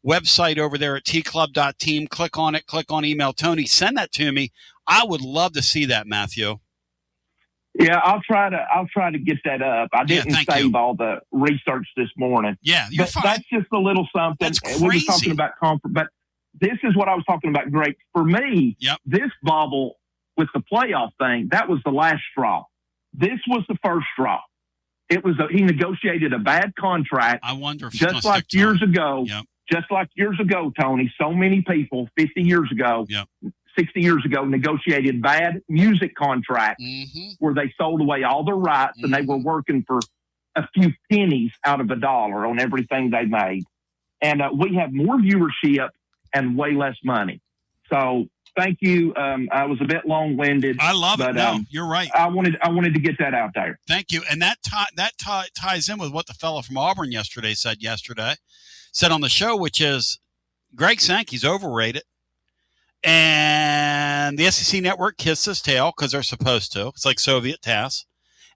website over there at tclub.team, click on it, click on email Tony, send that to me. I would love to see that, Matthew. Yeah, I'll try to get that up. I didn't save all the research this morning. Yeah, you're fine. That's just a little something. That's crazy. We were talking about conference, but this is what I was talking about, Greg. For me, this bubble with the playoff thing, that was the last straw. This was the first straw. It was he negotiated a bad contract. I wonder if just like years ago. Yep. Just like years ago, Tony, so many people 50 years ago, 60 years ago, negotiated bad music contracts where they sold away all their rights and they were working for a few pennies out of $1 on everything they made. And we have more viewership and way less money. So thank you. I was a bit long-winded. I love it. But, no, you're right. I wanted to get that out there. Thank you. And that ties in with what the fellow from Auburn said on the show, which is Greg Sankey's overrated. And the SEC network kissed his tail because they're supposed to. It's like Soviet TASS.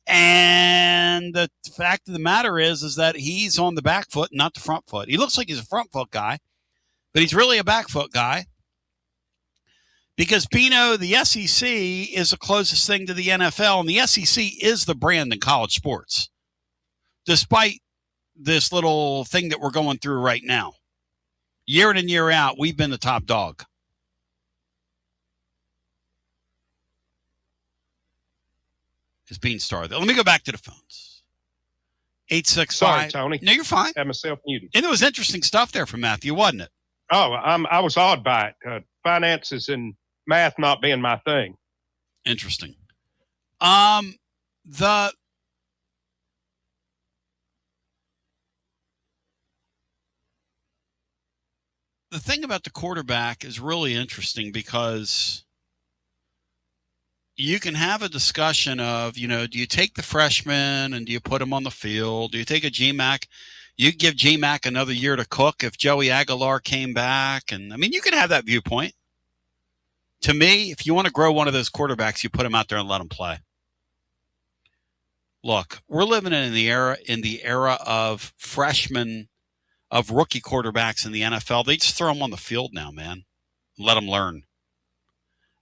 And the fact of the matter is that he's on the back foot, not the front foot. He looks like he's a front foot guy, but he's really a back foot guy. Because, Bino, the SEC is the closest thing to the NFL, and the SEC is the brand in college sports, despite this little thing that we're going through right now. Year in and year out, we've been the top dog. is being started. Let me go back to the phones. 865. Sorry, Tony. No, you're fine. Had myself muted. And there was interesting stuff there from Matthew, wasn't it? Oh, I was awed by it. Finances and math not being my thing. Interesting. The thing about the quarterback is really interesting because you can have a discussion of, do you take the freshman and do you put him on the field? Do you take a GMAC? You give GMAC another year to cook if Joey Aguilar came back. And, you can have that viewpoint. To me, if you want to grow one of those quarterbacks, you put him out there and let him play. Look, we're living in the era of freshmen, of rookie quarterbacks in the NFL. They just throw them on the field now, man. Let them learn.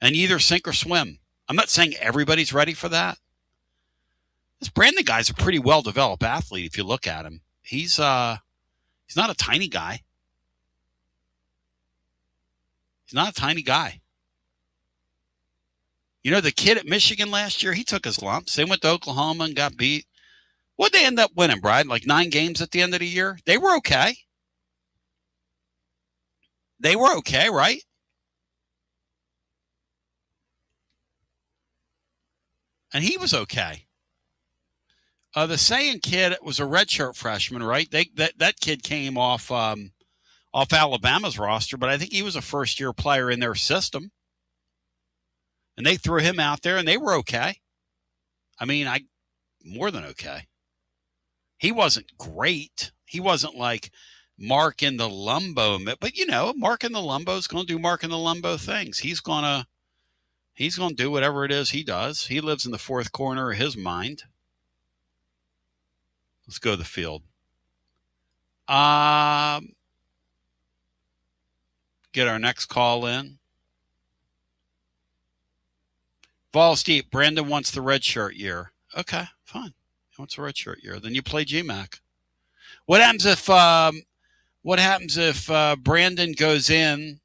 And either sink or swim. I'm not saying everybody's ready for that. This Brandon guy's a pretty well-developed athlete if you look at him. He's not a tiny guy. He's not a tiny guy. The kid at Michigan last year, he took his lumps. They went to Oklahoma and got beat. What'd they end up winning, Brad? Like 9 games at the end of the year? They were okay. They were okay, right? And he was okay. The Sayin kid was a redshirt freshman, right? That kid came off Alabama's roster, but I think he was a first-year player in their system. And they threw him out there, and they were okay. More than okay. He wasn't great. He wasn't like Mark in the Lumbo, but Mark in the Lumbo is going to do Mark in the Lumbo things. He's going to do whatever it is he does. He lives in the fourth corner of his mind. Let's go to the field. Get our next call in. Balls deep. Brandon wants the red shirt year. Okay, fine. He wants a red shirt year. Then you play GMAC. What happens if Brandon goes in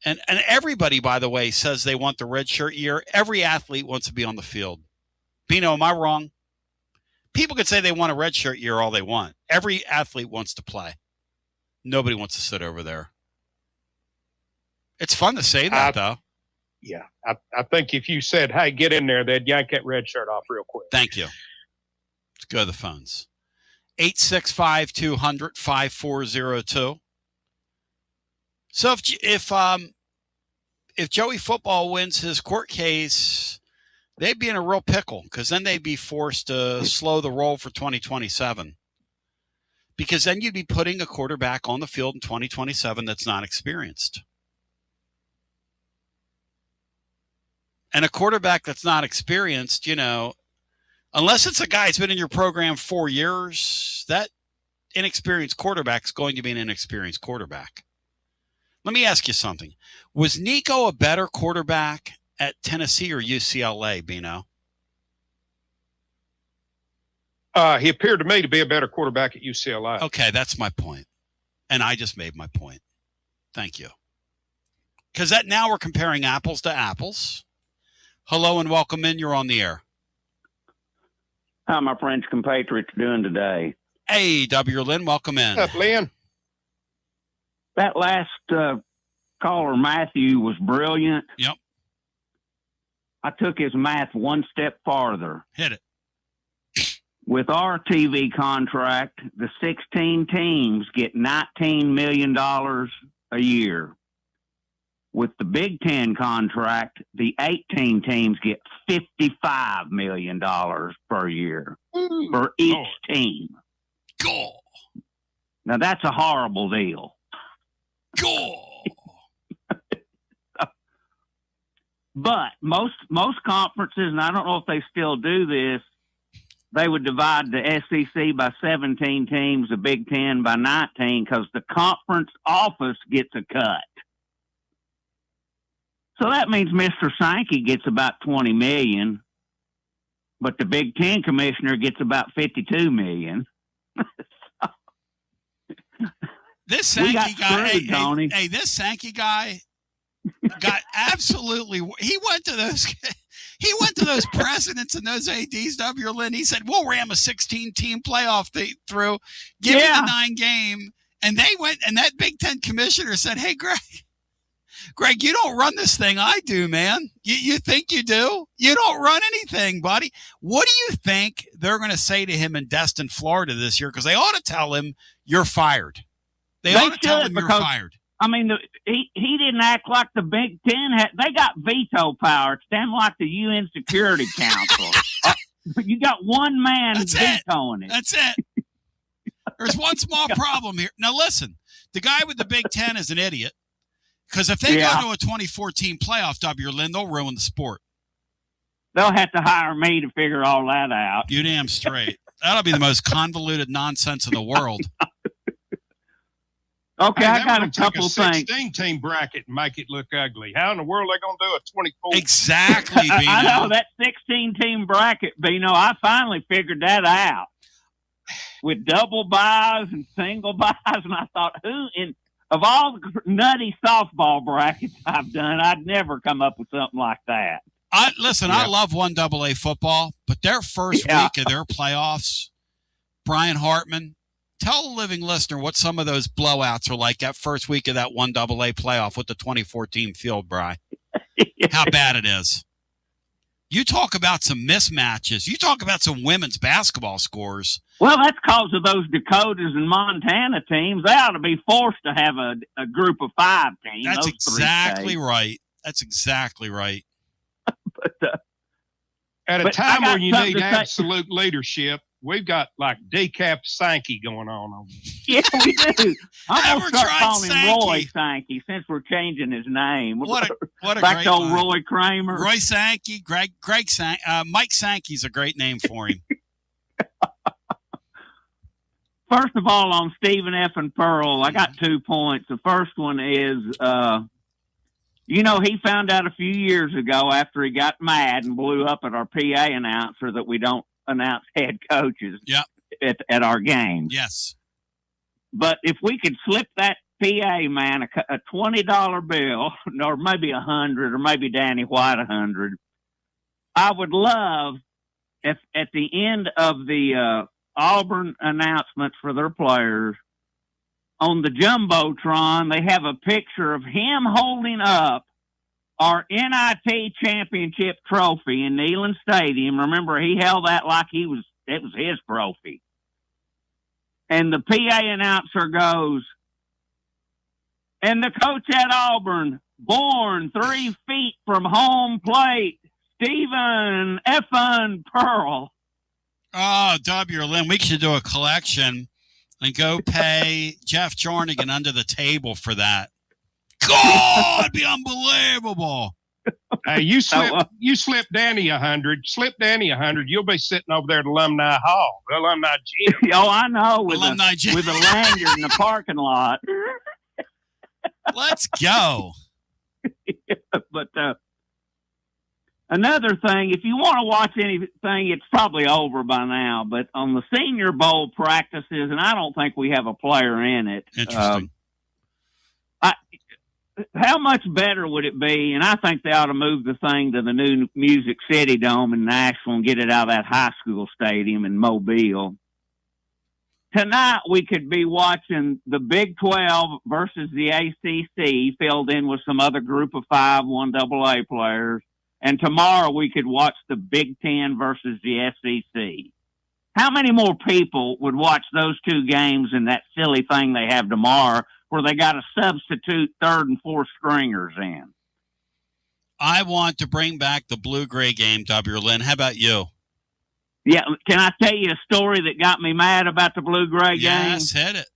and everybody, by the way, says they want the red shirt year. Every athlete wants to be on the field. Bino, am I wrong? People could say they want a red shirt year all they want. Every athlete wants to play. Nobody wants to sit over there. It's fun to say that, though. Yeah, I think if you said, hey, get in there, they'd yank that red shirt off real quick. Thank you. Let's go to the phones. 865-200-5402. So if Joey Football wins his court case, they'd be in a real pickle because then they'd be forced to slow the roll for 2027. Because then you'd be putting a quarterback on the field in 2027 that's not experienced. And a quarterback that's not experienced, unless it's a guy who's been in your program 4 years, that inexperienced quarterback is going to be an inexperienced quarterback. Let me ask you something. Was Nico a better quarterback at Tennessee or UCLA, Bino? He appeared to me to be a better quarterback at UCLA. Okay, that's my point. And I just made my point. Thank you. Because now we're comparing apples to apples. Hello and welcome in. You're on the air. How my French compatriots doing today? Hey, W. Lynn, welcome in. What's up, Lynn? That last caller, Matthew, was brilliant. Yep. I took his math one step farther. Hit it. With our TV contract, the 16 teams get $19 million a year. With the Big Ten contract, the 18 teams get $55 million per year for each team. Go. Now, that's a horrible deal. Go. But most conferences, and I don't know if they still do this, they would divide the SEC by 17 teams, the Big Ten by 19, because the conference office gets a cut. So that means Mr. Sankey gets about $20 million, but the Big Ten commissioner gets about $52 million. This Sankey guy, hey, this Sankey guy got absolutely. He went to those. He went to those presidents and those ADs, W. Lynn. He said, we'll ram a 16-team playoff through, give me the 9-game. And they went, and that Big Ten commissioner said, hey, Greg, you don't run this thing. I do, man. You think you do? You don't run anything, buddy. What do you think they're going to say to him in Destin, Florida this year? Because they ought to tell him you're fired. They ought to tell him you're fired. I mean, he didn't act like the Big Ten had. They got veto power. It's them like the UN Security Council. You got one man vetoing it. That's it. There's one small problem here. Now, listen, the guy with the Big Ten is an idiot. Because if they go to a 2014 playoff, W. Lynn, they'll ruin the sport. They'll have to hire me to figure all that out. You damn straight. That'll be the most convoluted nonsense in the world. Okay, I got a couple things. 16-team bracket and make it look ugly. How in the world are they going to do a 24? Exactly, Bino. I know that 16-team bracket, Bino. I finally figured that out with double buys and single buys, and I thought, of all the nutty softball brackets I've done, I'd never come up with something like that. I love 1AA football, but their first week of their playoffs, Brian Hartman, tell the living listener what some of those blowouts are like that first week of that 1AA playoff with the 24-team field, Bri. How bad it is. You talk about some mismatches. You talk about some women's basketball scores. Well, that's because of those Dakotas and Montana teams. They ought to be forced to have a group of 5 teams. That's exactly right. That's exactly right. At a time when you need absolute leadership, we've got like decaf Sankey going on over there. Yeah, we do. I'm going to start calling him Roy Sankey since we're changing his name. What a back great to old line. Roy Kramer. Roy Sankey, Mike Sankey's a great name for him. First of all, on Stephen F. and Pearl, I got 2 points. The first one is, he found out a few years ago after he got mad and blew up at our PA announcer that we don't announce head coaches at our games. Yes. But if we could slip that PA man a $20 bill, or maybe $100, or maybe Danny White $100, I would love if at the end of the Auburn announcements for their players, on the Jumbotron, they have a picture of him holding up our NIT championship trophy in Neyland Stadium. Remember, he held that like it was his trophy. And the PA announcer goes, and the coach at Auburn, born 3 feet from home plate, Stephen F. Pearl. Oh, W. Lynn, we should do a collection and go pay Jeff Jarnigan under the table for that. God, it'd be unbelievable. Hey, you slip Danny 100. Slip Danny 100. You'll be sitting over there at Alumni Hall, Alumni Gym. Oh, I know, with a Gym. lanyard in the parking lot. Let's go. But another thing, if you want to watch anything, it's probably over by now. But on the Senior Bowl practices, and I don't think we have a player in it. Interesting. How much better would it be? And I think they ought to move the thing to the new Music City Dome in Nashville and get it out of that high school stadium in Mobile. Tonight, we could be watching the Big 12 versus the ACC filled in with some other group of 5 1AA players. And tomorrow, we could watch the Big 10 versus the SEC. How many more people would watch those 2 games in that silly thing they have tomorrow where they got to substitute 3rd and 4th stringers in? I want to bring back the blue-gray game, W. Lynn. How about you? Yeah, can I tell you a story that got me mad about the blue-gray game? Yes, hit it.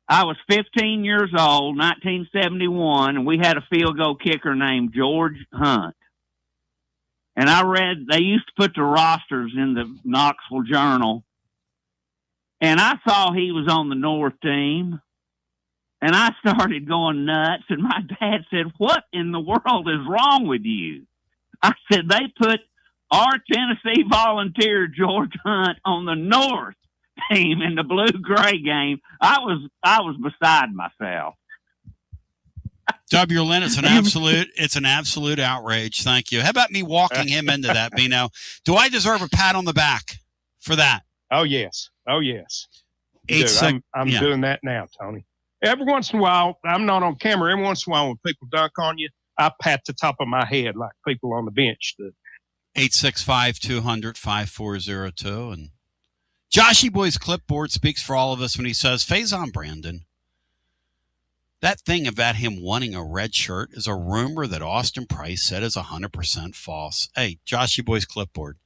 I was 15 years old, 1971, and we had a field goal kicker named George Hunt. And I read, they used to put the rosters in the Knoxville Journal, and I saw he was on the North team. And I started going nuts, and my dad said, what in the world is wrong with you? I said, they put our Tennessee Volunteer George Hunt on the North team in the blue-gray game. I was beside myself. W. Lynn, it's an absolute outrage. Thank you. How about me walking him into that, Bino? Do I deserve a pat on the back for that? Oh, yes. I'm Yeah. doing that now, Tony. Every once in a while, I'm not on camera. Every once in a while, when people dunk on you, I pat the top of my head like people on the bench do. 865-200-5402. And Joshy Boy's clipboard speaks for all of us when he says, Faison Brandon, that thing about him wanting a red shirt is a rumor that Austin Price said is 100% false. Hey, Joshy Boy's clipboard.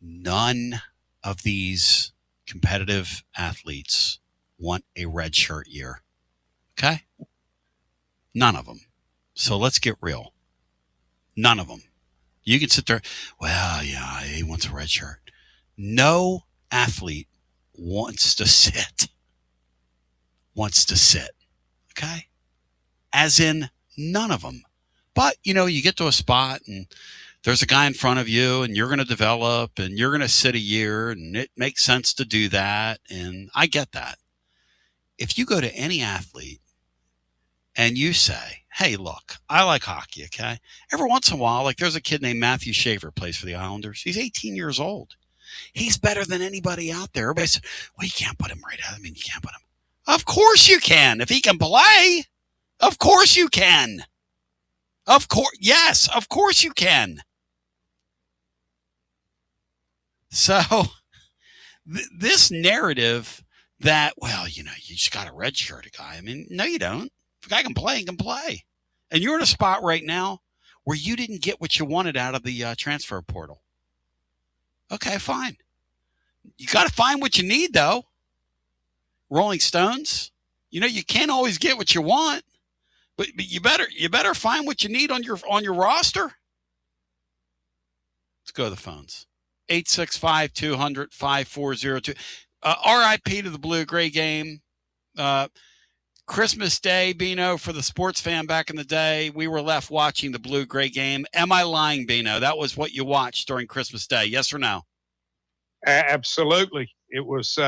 None of these competitive athletes want a red shirt year. Okay? None of them. So let's get real. None of them. You can sit there, well, yeah, he wants a red shirt. No athlete wants to sit. Okay? As in, none of them. But, you get to a spot and there's a guy in front of you and you're going to develop and you're going to sit a year and it makes sense to do that. And I get that. If you go to any athlete and you say, hey, look, I like hockey, okay? Every once in a while, like there's a kid named Matthew Shaver plays for the Islanders. He's 18 years old. He's better than anybody out there. Everybody said, well, you can't put him right out. You can't put him. Of course you can. If he can play, of course you can. Of course you can. So this narrative that, well, you just got to redshirt a guy. No, you don't. If a guy can play, he can play. And you're in a spot right now where you didn't get what you wanted out of the transfer portal. Okay, fine. You got to find what you need, though. Rolling Stones, you can't always get what you want, but you better find what you need on your roster. Let's go to the phones. 865-200-5402. RIP to the blue-gray game. Christmas Day, Bino, for the sports fan back in the day, we were left watching the blue-gray game. Am I lying, Bino? That was what you watched during Christmas Day, yes or no? Absolutely. It was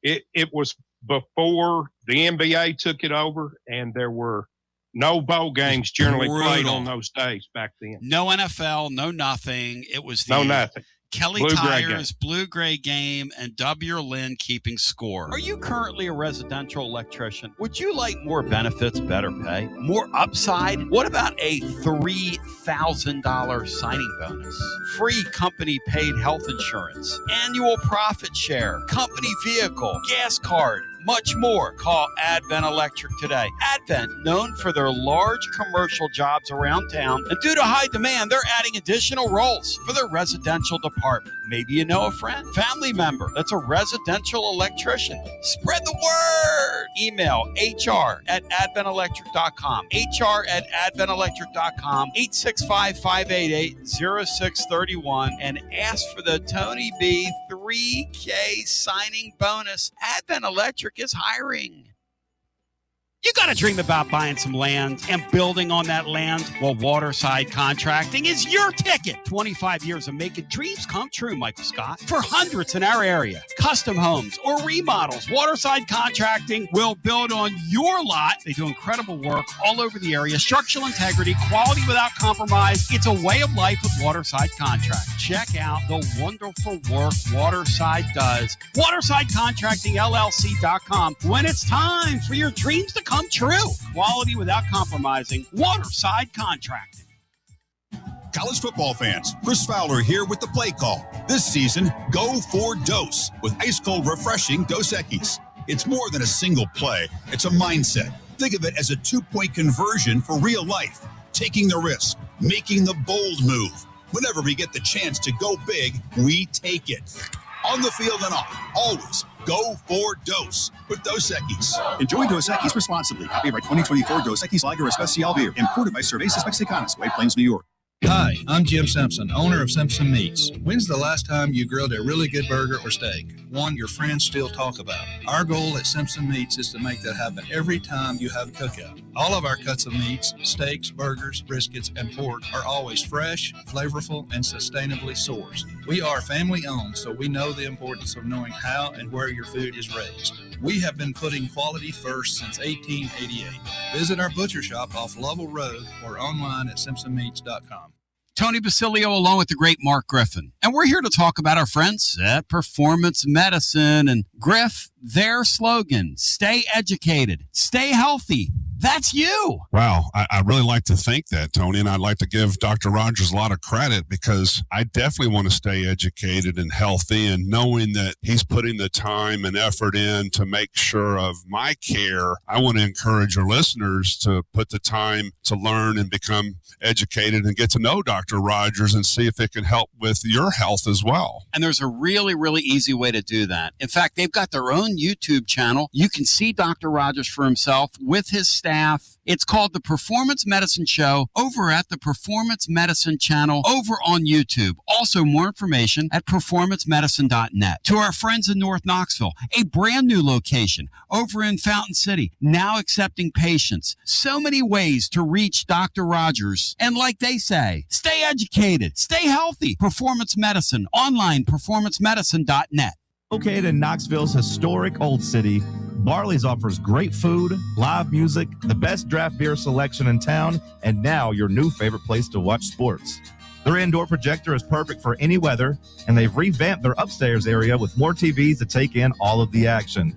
it was before the NBA took it over, and there were no bowl games generally played on those days back then. No NFL, no nothing. It was nothing. Kelly Tyers, blue-gray game, and W. Lynn keeping score. Are you currently a residential electrician? Would you like more benefits, better pay, more upside? What about a $3,000 signing bonus? Free company-paid health insurance, annual profit share, company vehicle, gas card, much more. Call Advent Electric today. Advent, known for their large commercial jobs around town, and due to high demand, they're adding additional roles for their residential department. Maybe you know a friend, family member that's a residential electrician. Spread the word. Email hr@adventelectric.com. hr@adventelectric.com. 865-588-0631 and ask for the Tony B 3K signing bonus. Advent Electric is hiring. You got to dream about buying some land and building on that land. Well, Waterside Contracting is your ticket. 25 years of making dreams come true, Michael Scott. For hundreds in our area, custom homes or remodels, Waterside Contracting will build on your lot. They do incredible work all over the area. Structural integrity, quality without compromise. It's a way of life with Waterside Contract. Check out the wonderful work Waterside does. WatersideContractingLLC.com. When it's time for your dreams to come true. Quality without compromising. Waterside Contracting. College football fans, Chris Fowler here with the play call. This season, go for Dose with ice-cold, refreshing Dos Equis. It's more than a single play. It's a mindset. Think of it as a 2-point conversion for real life. Taking the risk, making the bold move. Whenever we get the chance to go big, we take it. On the field and off, always go for Dose with Dos Equis. Enjoy Dos Equis responsibly. Copyright 2024 Dos Equis Lager Especial Beer. Imported by Cervezas Mexicanas, White Plains, New York. Hi, I'm Jim Simpson, owner of Simpson Meats. When's the last time you grilled a really good burger or steak? One your friends still talk about. Our goal at Simpson Meats is to make that happen every time you have a cookout. All of our cuts of meats, steaks, burgers, briskets, and pork are always fresh, flavorful, and sustainably sourced. We are family owned, so we know the importance of knowing how and where your food is raised. We have been putting quality first since 1888. Visit our butcher shop off Lovell Road or online at simpsonmeats.com. Tony Basilio along with the great Mark Griffin. And we're here to talk about our friends at Performance Medicine. And Griff, their slogan, stay educated, stay healthy. That's you. Wow. I really like to think that, Tony, and I'd like to give Dr. Rogers a lot of credit because I definitely want to stay educated and healthy, and knowing that he's putting the time and effort in to make sure of my care. I want to encourage your listeners to put the time to learn and become educated and get to know Dr. Rogers and see if it can help with your health as well. And there's a really, really easy way to do that. In fact, they've got their own YouTube channel. You can see Dr. Rogers for himself with his staff. It's called The Performance Medicine Show over at the Performance Medicine channel over on YouTube. Also, more information at performancemedicine.net. To our friends in North Knoxville, a brand new location over in Fountain City, now accepting patients. So many ways to reach Dr. Rogers. And like they say, stay educated, stay healthy. Performance Medicine, online, performancemedicine.net. Located in Knoxville's historic Old City, Barley's offers great food, live music, the best draft beer selection in town, and now your new favorite place to watch sports. Their indoor projector is perfect for any weather, and they've revamped their upstairs area with more TVs to take in all of the action.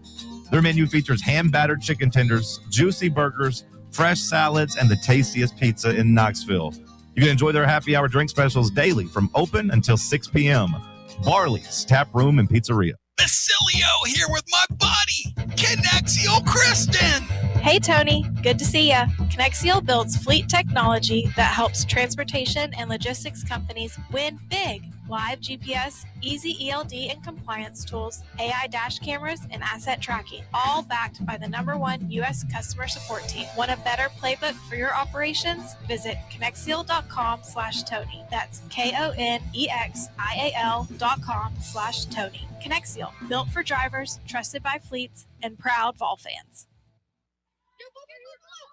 Their menu features hand-battered chicken tenders, juicy burgers, fresh salads, and the tastiest pizza in Knoxville. You can enjoy their happy hour drink specials daily from open until 6 p.m. Barley's Tap Room and Pizzeria. Basilio here with my buddy, Connexio Kristen. Hey, Tony. Good to see ya. Connexio builds fleet technology that helps transportation and logistics companies win big. Live GPS, easy ELD and compliance tools, AI dash cameras, and asset tracking, all backed by the .1 U.S. customer support team. Want a better playbook for your operations? Visit Connexio.com/Tony. That's KONEXIAL.com/Tony. Connexio, built for drivers, trusted by fleets, and proud Vol fans.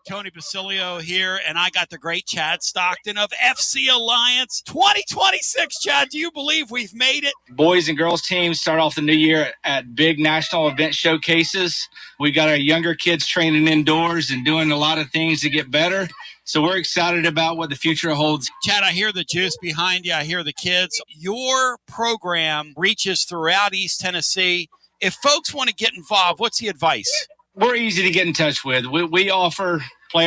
Tony Basilio here, and I got the great Chad Stockton of FC Alliance 2026. Chad, do you believe we've made it? Boys and girls teams start off the new year at big national event showcases. We got our younger kids training indoors and doing a lot of things to get better. So we're excited about what the future holds. Chad, I hear the juice behind you. I hear the kids. Your program reaches throughout East Tennessee. If folks want to get involved, what's the advice? We're easy to get in touch with. We offer players